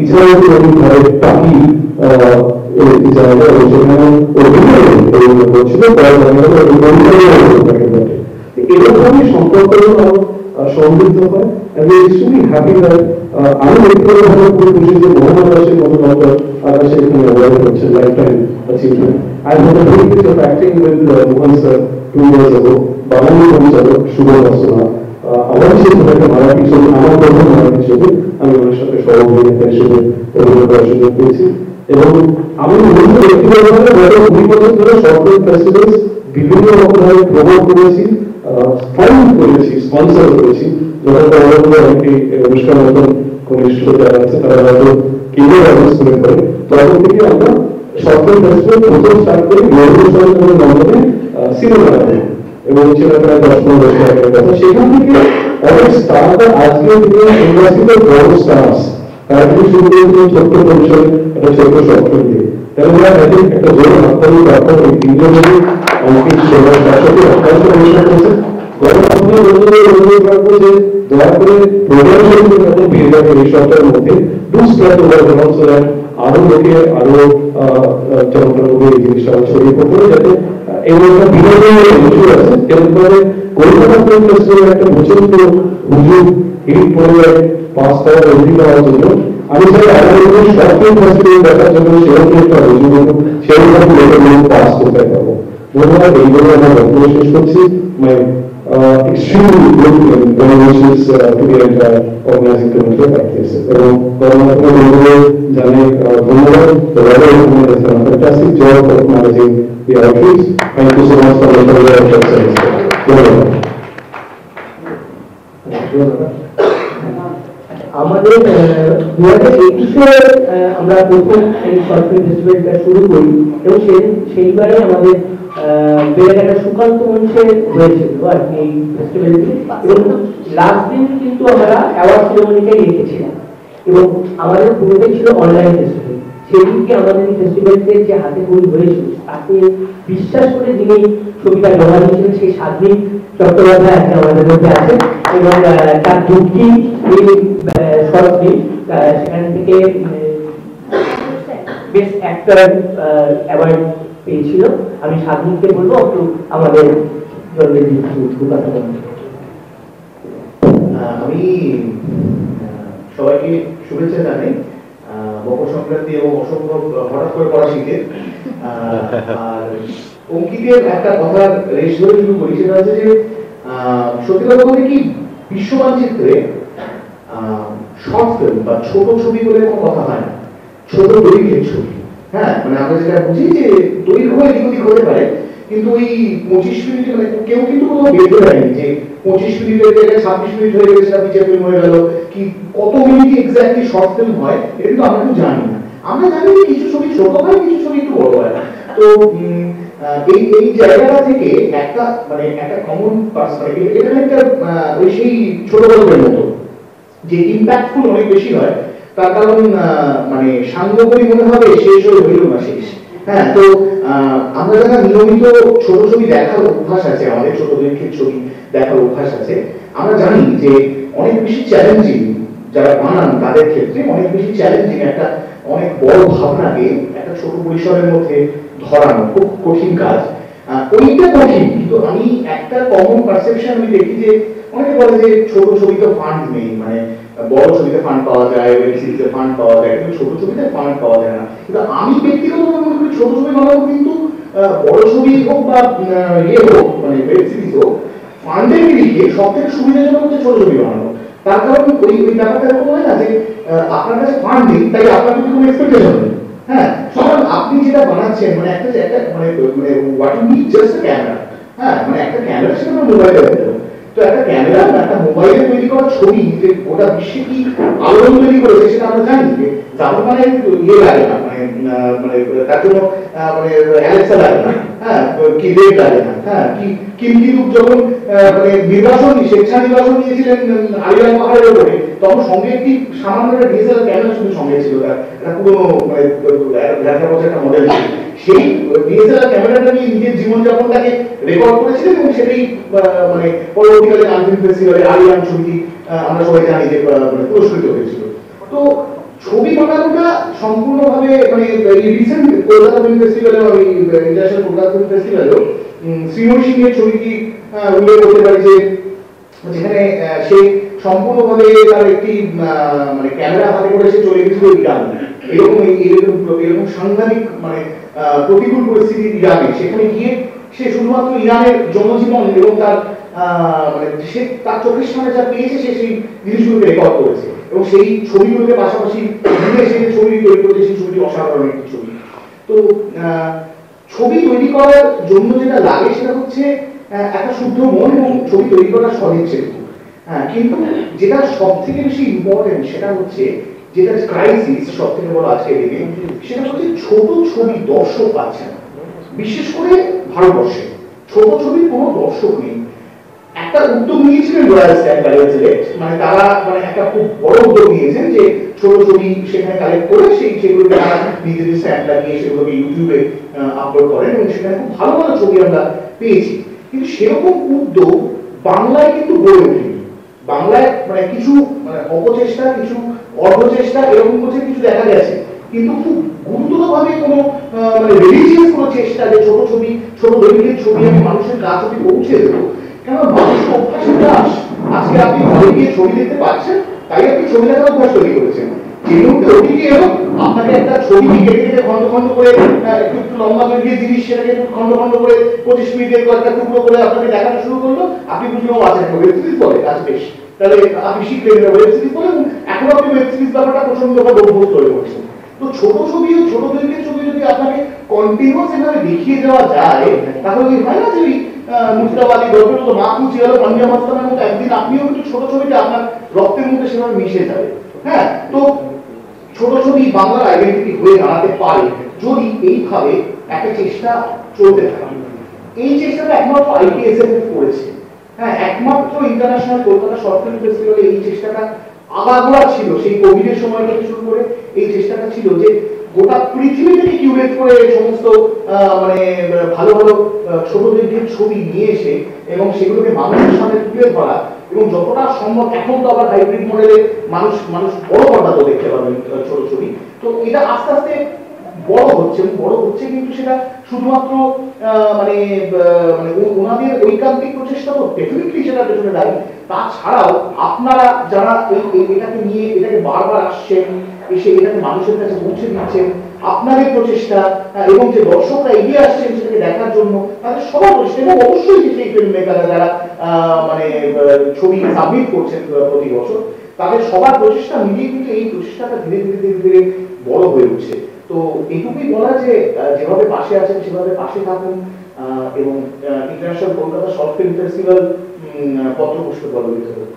ইসরায়েল ঘরে টাকি জায়গা এবং সেখানে অভিনয় করছিল এরকমই সম্পর্ক সমৃদ্ধ হয়। আমি এক্সট্রিমলি হ্যাপি দ্যাট আমি ব্যক্তিগতভাবে খুব খুশি যে মোহাম্মদ আকাশের মতো ডক্টর আকাশ এখানে অ্যাওয়ার্ড হচ্ছেন life time achievement. I had the privilege of acting with Mohan sir 2 years ago। বাঙালি পরিচালক শুভ বাসনা আমার সেই একটা মারাঠি ছবি, আমার প্রথম মারাঠি ছবি, আমি ওনার সাথে সহঅভিনেতা হিসেবে অভিনয় করার সুযোগ পেয়েছি। এবং আমি ব্যক্তিগতভাবে গত 2 বছর ধরে শর্ট ফিল্ম ফেস্টিভ্যাল বিভিন্ন রকমভাবে প্রমোট করেছি, ফান্ড করেছি, স্পন্সর করেছি। যখন অনেকটি অনুষ্ঠান মতন ঘনিষ্ঠ যারা আছে তারা হয়তো কেন্দ্রীয় অ্যানাউন্সমেন্ট করে, তখন থেকে আমরা শর্ট ফিল্ম ফেস্টিভ্যাল প্রথম স্টার্ট করি লন্ডনে সিনেমাতে, এবং সেটা প্রায় 10-15 বছর আগের কথা। সেখান থেকে অনেক স্টাররা আজকে ইন্ডাস্ট্রিতে বড় স্টার্স তারা কিন্তু শুরু করেছিলেন ছোট্ট পরিসরে একটা ছোট্ট শর্ট ফিল্ম দিয়ে। তেলেঙ্গানা একটা জোর হাততালি দরকার এই তিনজন যদি অঙ্কিত সেবার সাথে অত্যন্ত অনুষ্ঠান করছে গণমাধ্যমে অনুরোধ করবো যে দয়া করে প্রোগ্রাম যখন পেয়ে যাবে এই সপ্তাহের মধ্যে do spread the word also that আরো লোকে আরো জনপ্রিয়ভাবে এই জিনিসটা ছড়িয়ে পড়বে যাতে এই একটা বিনোদনের ইস্যু আছে তেমনি কলকাতা ফিল্ম ফেস্টিভ্যাল একটা প্রচন্ড হুজুর হিট পরিবার পাস করার অধিকার হওয়ার জন্য আমি চাই আমাদের শর্ট ফিল্ম ফেস্টিভ্যাল দেখার জন্য সেরকম একটা হুজুর সেরকম লেভেল পাস করতে পারবো ধন্যবাদ। এই জন্য আমার বক্তব্য শেষ করছি। extremely good congratulations to the entire organizing committee like this. এবং গণমাধ্যমের বন্ধুদের জানাই ধন্যবাদ। The weather has done a fantastic job of managing the outreach. Thank you so much for the ধন্যবাদ। আমাদের 2021 আমরা প্রথম এই শর্ট ফিল্ম ফেস্টিভ্যালটা শুরু করি এবং সেইবারে আমাদের বেলেঘাটা সুকান্ত মঞ্চে হয়েছিল আর কি এই ফেস্টিভ্যালটি, এবং লাস্ট দিন কিন্তু আমরা অ্যাওয়ার্ড সেরেমনিটাই রেখেছিলাম এবং আমাদের পুরোটাই ছিল অনলাইন ফেস্টিভ্যাল। সেদিনকে আমাদের এই ফেস্টিভ্যালতে যে হাতে খড়ি হয়েছিল তাকে বিশ্বাস করে যিনি ছবিটা জমা দিয়েছিলেন সেই স্বাধীন চট্টোপাধ্যায় আজকে আমাদের মধ্যে আছে এবং তার যুক্তি এই শর্ট ফিল্ম সেখান থেকে বেস্ট অ্যাক্টর অ্যাওয়ার্ড পেয়েছিল। আমি স্বাধীনকে বলবো একটু আমাদের জন্য কথা বলতে। আমি সবাইকে শুভেচ্ছা জানাই মকর সংক্রান্তি এবং অসংখ্য হঠাৎ করে পড়া শিখে। আর অঙ্কিতের একটা কথার রেশ ধরে শুরু করি, সেটা হচ্ছে যে সত্যি কথা বলতে কি বিশ্ব মানচিত্রে শর্ট ফিল্ম বা ছোট ছবি বলে কোনো কথা হয় না, ছোট দৈর্ঘ্যের ছবি। হ্যাঁ, মানে আমরা যেটা বুঝি যে দৈর্ঘ্য এদিক ওদিক হতে পারে, কিন্তু ওই 25 মিনিট মানে কেউ কিন্তু কোথাও বেঁধে দেয়নি যে 25 মিনিটের জায়গায় 26 মিনিট হয়ে গেছে, ফিচার ফিল্ম হয়ে গেল, কি কত মিনিট এক্স্যাক্টলি শর্ট ফিল্ম হয় এটা কিন্তু আমরা কিন্তু জানি না। আমরা জানি যে কিছু ছবি ছোট হয়, কিছু ছবি একটু বড় হয়। তো এই জায়গাটা থেকে একটা মানে একটা কমন পার্সপেক্টিভ, এটা একটা ওই সেই ছোট গল্পের মতো যে ইম্প্যাক্টফুল অনেক বেশি হয়। তার কারণ মানে সাঙ্গকরী মনে হবে শেষ হয়ে হইল না শেষ। হ্যাঁ, তো আমরা যারা নিয়মিত ছোট ছবি দেখার অভ্যাস আছে, আমাদের ছোট দৈর্ঘ্যের ছবি দেখার অভ্যাস আছে, আমরা জানি যে অনেক বেশি চ্যালেঞ্জিং যারা বানান তাদের ক্ষেত্রে অনেক বেশি চ্যালেঞ্জিং একটা অনেক বড় ভাবনাকে একটা ছোট পরিসরের মধ্যে ধরানো খুব কঠিন কাজ। ওইটা কঠিন, কিন্তু আমি একটা কমন পারসেপশন আমি দেখি যে অনেকে বলে যে ছোট ছবিতে ফান্ড নেই, মানে বড় ছবিতে ফান্ড পাওয়া যায়, ওয়েব সিরিজে ফান্ড পাওয়া যায়, কিন্তু ছোট ছবিতে ফান্ড পাওয়া যায় না। কিন্তু আমি ব্যক্তিগতভাবে মনে করি ছোট ছবি বানাবো কিন্তু বড় ছবি হোক বা ইয়ে হোক মানে ওয়েব সিরিজ হোক, ফান্ডের নিরিখে সব থেকে সুবিধাজনক হচ্ছে ছোট ছবি বানানো। তার কারণ ওই ব্যাপারটা এরকম হয় না যে আপনার কাছে ফান্ড নেই তাই আপনার কিন্তু কোনো এক্সপেকটেশন নেই। হ্যাঁ, সুতরাং আপনি যেটা বানাচ্ছেন মানে একটা মানে what you need just a camera. হ্যাঁ, মানে একটা ক্যামেরা সেটা আপনার মোবাইলে হতে, তো একটা ক্যামেরা একটা মোবাইলে তৈরি করা ছবি যে গোটা বিশ্বে কি আলোড়ন তৈরি করেছে সেটা আমরা জানি। যে যেমন মানে ইয়ে লাগে না, মানে মানে তার জন্য মানে অ্যালেক্সা লাগে না, হ্যাঁ, কি রেট লাগে না। হ্যাঁ, কিন্তু যখন মানে নির্বাচন স্বেচ্ছা নির্বাচন নিয়েছিলেন আলিয়ার পাহাড়ের উপরে, তখন সঙ্গে একটি সামান্য একটা ডিএসএলআর ক্যামেরা শুধু সঙ্গে ছিল, একটা পুরোনো মানে 11 বছর একটা মডেল ছিল। সেই ডিএসএলআর ক্যামেরাটা নিয়ে নিজের জীবনযাপনটাকে রেকর্ড করেছিলেন এবং সেটাই মানে পরবর্তীকালে কানফিল্ম ফেস্টিভ্যালে আলিয়ান ছবিটি আমরা সবাই জানি যে পুরস্কৃত হয়েছিল। তো ছবি বানানোটা সম্পূর্ণভাবে মানে এই রিসেন্ট কলকাতা ফিল্ম ফেস্টিভ্যালে বা ইন্টারন্যাশনাল কলকাতা ফিল্ম ফেস্টিভ্যালেও শ্রীময়ী সিংহের ছবিটি উল্লেখ করতে পারি যে যেখানে সে সম্পূর্ণভাবে তার একটি মানে ক্যামেরা হাতে করে সে চলে গেছিল ইরান। এরকম সাংঘাতিক মানে প্রতিকূল পরিস্থিতি ইরানে, সেখানে গিয়ে সে শুধুমাত্র ইরানের জনজীবন এবং তার মানে সে তার চোখের সামনে যা পেয়েছে সে সেই জিনিসগুলোকে রেকর্ড করেছে এবং সেই ছবিগুলোকে পাশাপাশি মিলে সে ছবি তৈরি করেছে। সেই ছবিটি অসাধারণ একটি ছবি। তো ছবি তৈরি করার জন্য যেটা লাগে সেটা হচ্ছে একটা শুদ্ধ মন এবং ছবি তৈরি করার সদিচ্ছা। হ্যাঁ, কিন্তু যেটা সব থেকে বেশি ইম্পর্টেন্ট সেটা হচ্ছে যেটা ক্রাইসিস সব থেকে বড় আজকে দিনে, সেটা হচ্ছে ছোট ছবি দর্শক পাচ্ছে না। বিশেষ করে ভারতবর্ষে ছোট ছবির কোনো দর্শক নেই। একটা উদ্যোগ নিয়েছিলেন রয়্যাল স্ট্যাম্প কালেক্ট, মানে তারা মানে একটা খুব বড় উদ্যোগ নিয়েছেন যে ছোট ছবি সেখানে কালেক্ট করে সেগুলোকে তারা নিজেদের স্ট্যাম্প লাগিয়ে সেগুলোকে ইউটিউবে আপলোড করেন এবং সেখানে খুব ভালো ভালো ছবি আমরা পেয়েছি। কিন্তু সেরকম উদ্যোগ বাংলায় কিন্তু গড়ে ওঠেনি। বাংলায় মানে কিছু মানে অপচেষ্টা, কিছু অর্ধচেষ্টা এরকম কিছু দেখা গেছে, কিন্তু খুব গুরুতরভাবে কোনো মানে রিলিজিয়াস কোনো চেষ্টা যে ছোট ছবি, ছোট দৈর্ঘ্যের ছবি আমি মানুষের কাছে অব্দি পৌঁছে দেবো। কেন মানুষ অভ্যাসের দাস। আজকে আপনি ঘরে গিয়ে ছবি দেখতে পাচ্ছেন, তাই আপনি ছবি দেখার অভ্যাস তৈরি করেছেন। যে মুহূর্তে ওটিটি এলো, আপনাকে একটা ছবি কেটে কেটে খন্ড খন্ড করে একটু লম্বা দৈর্ঘ্যের জিনিস সেটাকে খন্ড খন্ড করে 25 মিনিটের কয়েকটা টুকরো করে আপনাকে দেখানো শুরু করলো। আপনি বুঝলেন ও আচ্ছা ওয়েব সিরিজ বলে, আচ্ছা বেশ, তাহলে আপনি শিখলেন ওয়েব সিরিজ বলে, এবং এখন আপনি ওয়েব সিরিজ ব্যাপারটা প্রচন্ডভাবে অভ্যস্ত হয়ে পড়ছেন। তো ছোট ছবি ও ছোট দৈর্ঘ্যের ছবি যদি আপনাকে কন্টিনিউয়াস এভাবে দেখিয়ে দেওয়া যায়, তাহলে ওই হয় না যে ওই মুস্তাবাদী গল্পের মতো মা খুঁজি হলো পাঞ্জা মাস্তানের মতো একদিন আপনিও কিন্তু ছোট ছবিটা আপনার রক্তের মধ্যে সেভাবে মিশে যাবে। হ্যাঁ, তো ছোট ছবি বাংলার আইডেন্টিটি হয়ে দাঁড়াতে পারে যদি এইভাবে একটা চেষ্টা চলতে থাকে। এই চেষ্টাটা একমাত্র IPSF করেছে। হ্যাঁ, একমাত্র ইন্টারন্যাশনাল কলকাতা শর্ট ফিল্ম ফেস্টিভ্যালে এই চেষ্টাটা আগাগোড়া ছিল। সেই কোভিডের সময় থেকে শুরু করে এই চেষ্টাটা ছিল যে গোটা পৃথিবী থেকে কিউরেট করে সমস্ত মানে ভালো ভালো ছোট দৈর্ঘ্যের ছবি নিয়ে এসে এবং সেগুলোকে মানুষের সামনে তুলে ধরা, এবং যতটা সম্ভব এখন তো আবার হাইব্রিড মডেলে মানুষ বড় পর্দাতেও দেখতে পাবেন ছোট ছবি। তো এটা আস্তে আস্তে বড় হচ্ছে, কিন্তু সেটা শুধুমাত্র মানে মানে ওনাদের ঐকান্তিক প্রচেষ্টা তো ডেফিনেটলি সেটার পেছনে দায়ী। তাছাড়াও আপনারা যারা এটাকে নিয়ে এটাকে বারবার আসছেন, এসে এটাকে মানুষের কাছে পৌঁছে দিচ্ছেন, আপনাদের প্রচেষ্টা এবং যে দর্শকরা এগিয়ে আসছেন সেটাকে দেখার জন্য, তাদের সবার প্রচেষ্টা, এবং অবশ্যই যে সেই ফিল্ম মেকাররা যারা মানে ছবি সাবমিট করছেন প্রতি বছর, তাদের সবার প্রচেষ্টা মিলিয়ে কিন্তু এই প্রচেষ্টাটা ধীরে ধীরে ধীরে ধীরে বড় হয়ে উঠছে। তো এইটুকুই বলা যে যেভাবে পাশে আছেন সেভাবে পাশে থাকুন, এবং international Kolkata short film festival পত্রপুষ্প বলবিত হোক।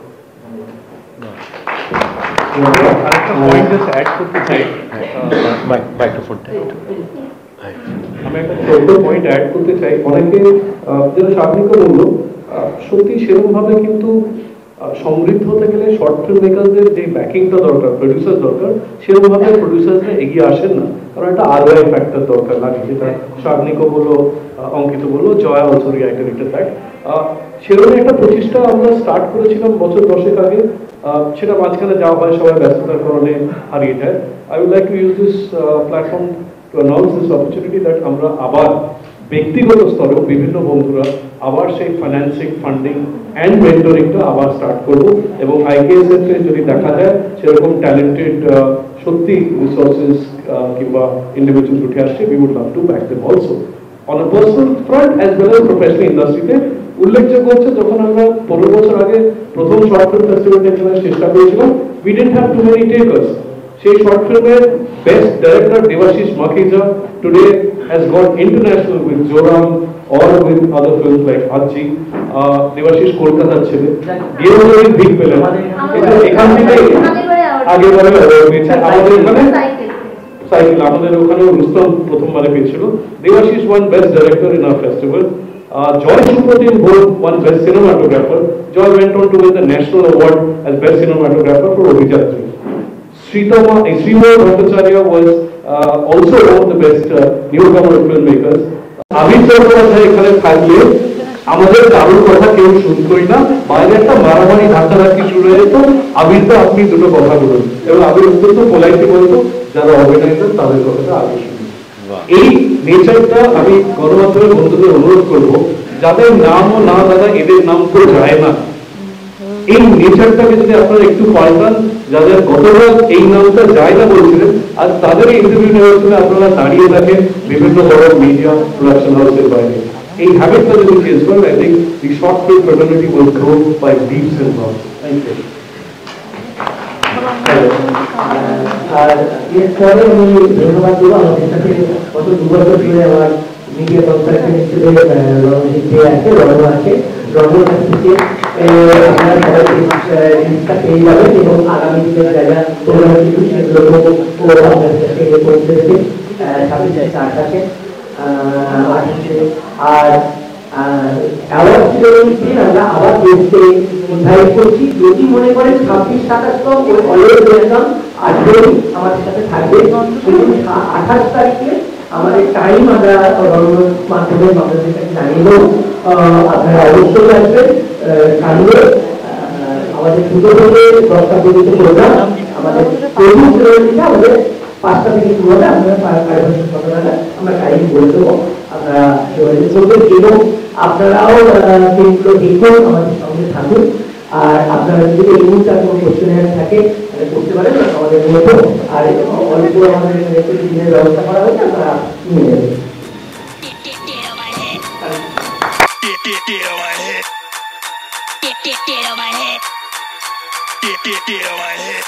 আরেকটা পয়েন্ট জাস্ট অ্যাড করতে চাই, মাইক্রোফোনটা আমি একটা ছোট পয়েন্ট অ্যাড করতে চাই। অনেকে যেটা সার্বিক বললো, সত্যি সেরকম ভাবে কিন্তু সমৃদ্ধ হতে গেলে শর্ট ফিল্ম মেকারদের যে ব্যাকিংটা দরকার, প্রডিউসার দরকার, সেরকম ভাবে প্রডিউসাররা এগিয়ে আসেন না। কারণ একটা ROI ফ্যাক্টর দরকার লাগে, যেটা সার্নিকও বললো, অঙ্কিত বললো, জয়া অলসো রিয়াইটারেটেড দ্যাট। সেরকম একটা প্রচেষ্টা আমরা স্টার্ট করেছিলাম বছর 10 আগে, সেটা মাঝখানে যাওয়া হয়, সবাই ব্যস্ততার কারণে হারিয়ে যায়। I would like to use this platform to announce this opportunity that আমরা আবার ব্যক্তিগত স্তরেও বিভিন্ন বন্ধুরা আবার সেই ফাইন্যান্সিং, ফান্ডিং অ্যান্ড মেন্টরিংটা আবার স্টার্ট করব, এবং IKSF এ যদি দেখা যায় সেরকম ট্যালেন্টেড সত্যি রিসোর্সেস কিংবা ইন্ডিভিজুয়াল উঠে আসছে, we would love to back them also on a personal front as well as professional ইন্ডাস্ট্রিতে। উল্লেখযোগ্য হচ্ছে যখন আমরা 15 বছর আগে প্রথম শর্ট ফিল্ম ফেস্টিভ্যাল এখানে চেষ্টা করেছিলাম, we didn't have to many takers. সেই শর্ট ফিল্মের best director Debashis Makhija today has gone international with Joram or with other films like Haji. Debashis কলকাতার ছেলে, গিয়েও যদি ভিক পেলেন, এটা এখান থেকে আগেরবারে পেয়েছে। আমাদের এখানে সাইকেল, আমাদের ওখানেও রুস্তম প্রথমবারে পেয়েছিল। Debashis one best director in our festival. Joy Supratim won one best cinematographer. Joy went on to win the national award as best cinematographer for Obhijatri. Srimar Bhattacharya was also one of the best newcomer filmmakers. Abir Chattopadhyay এখানে থাকলে আমাদের কারোর কথা কেউ শুনতোই না, বাইরে একটা মারামারি ধাক্কাধাক্কি শুরু হয়ে যেত। আবির তো আপনি দুটো কথা বলুন, এবং আবির অত্যন্ত পোলাইটলি বলতো যারা অর্গানাইজার তাদের কথাটা আগে শুনুন। এই নেচারটা আমি গণমাধ্যমের বন্ধুদের অনুরোধ করবো, যাদের নামও না দাদা এদের নাম তো যায় না, এই নেচারটাকে যদি আপনারা একটু পাল্টান, যাদের গতবার এই নামটা যায় না বলছিলেন, আর তাদের ইন্টারভিউ নেওয়ার জন্য আপনারা দাঁড়িয়ে থাকেন বিভিন্ন বড় মিডিয়া প্রোডাকশন হাউসের বাইরে। এই হ্যাবিটটা যদি চেঞ্জ করেন, I think the short film fraternity will grow by leaps and bounds. Thank you. আর এরপরে আমি ধন্যবাদ দেবো আমাদের সাথে গত 2 বছর ধরে আমার মিডিয়া কনসালটেন্ট হিসেবে রণজিৎ আছে, রণ আছে। রণের কাছ থেকে আপনারা সবাই জিনিসটা পেয়ে যাবেন, এবং আগামী দিনের জায়গা প্রোগ্রাম কিছু সেগুলো আপনাদের কাছে পৌঁছে দেবে 26 তারিখে। আর অ্যাওয়ার্ড সেরেমনির দিন আমরা আবার গেস্টকে ইনভাইট করছি। যদি মনে করেন 26-27 তো অলওয়েজ ওয়েলকাম, আর যদি আমাদের সাথে থাকবে 28 তারিখে আমাদের টাইম আমরা মাধ্যমে আপনাদের কাছে জানিয়ে দেবো। আপনারা অবশ্যই আসবেন। কালকে আমাদের 2টো থেকে 10টা পর্যন্ত প্রোগ্রাম, আমাদের প্রথম সেরেমনিটা আমাদের 5টা থেকে শুরু হবে। আপনারা 5:30 ঘটনাটা আমরা টাইম বলে দেবো, আপনারা যোগাযোগ করবেন এবং আপনারাও দিনগুলো দেখুন, আমাদের সঙ্গে থাকুন। আর আপনারা যদি এই মুহূর্তে কোনো কোশ্চেন থাকে তাহলে করতে পারেন আমাদের মতো। আর অল্প আমাদের একটু দিনের ব্যবস্থা করা হয়েছে, আপনারা নিয়ে নেবেন। Get on my head.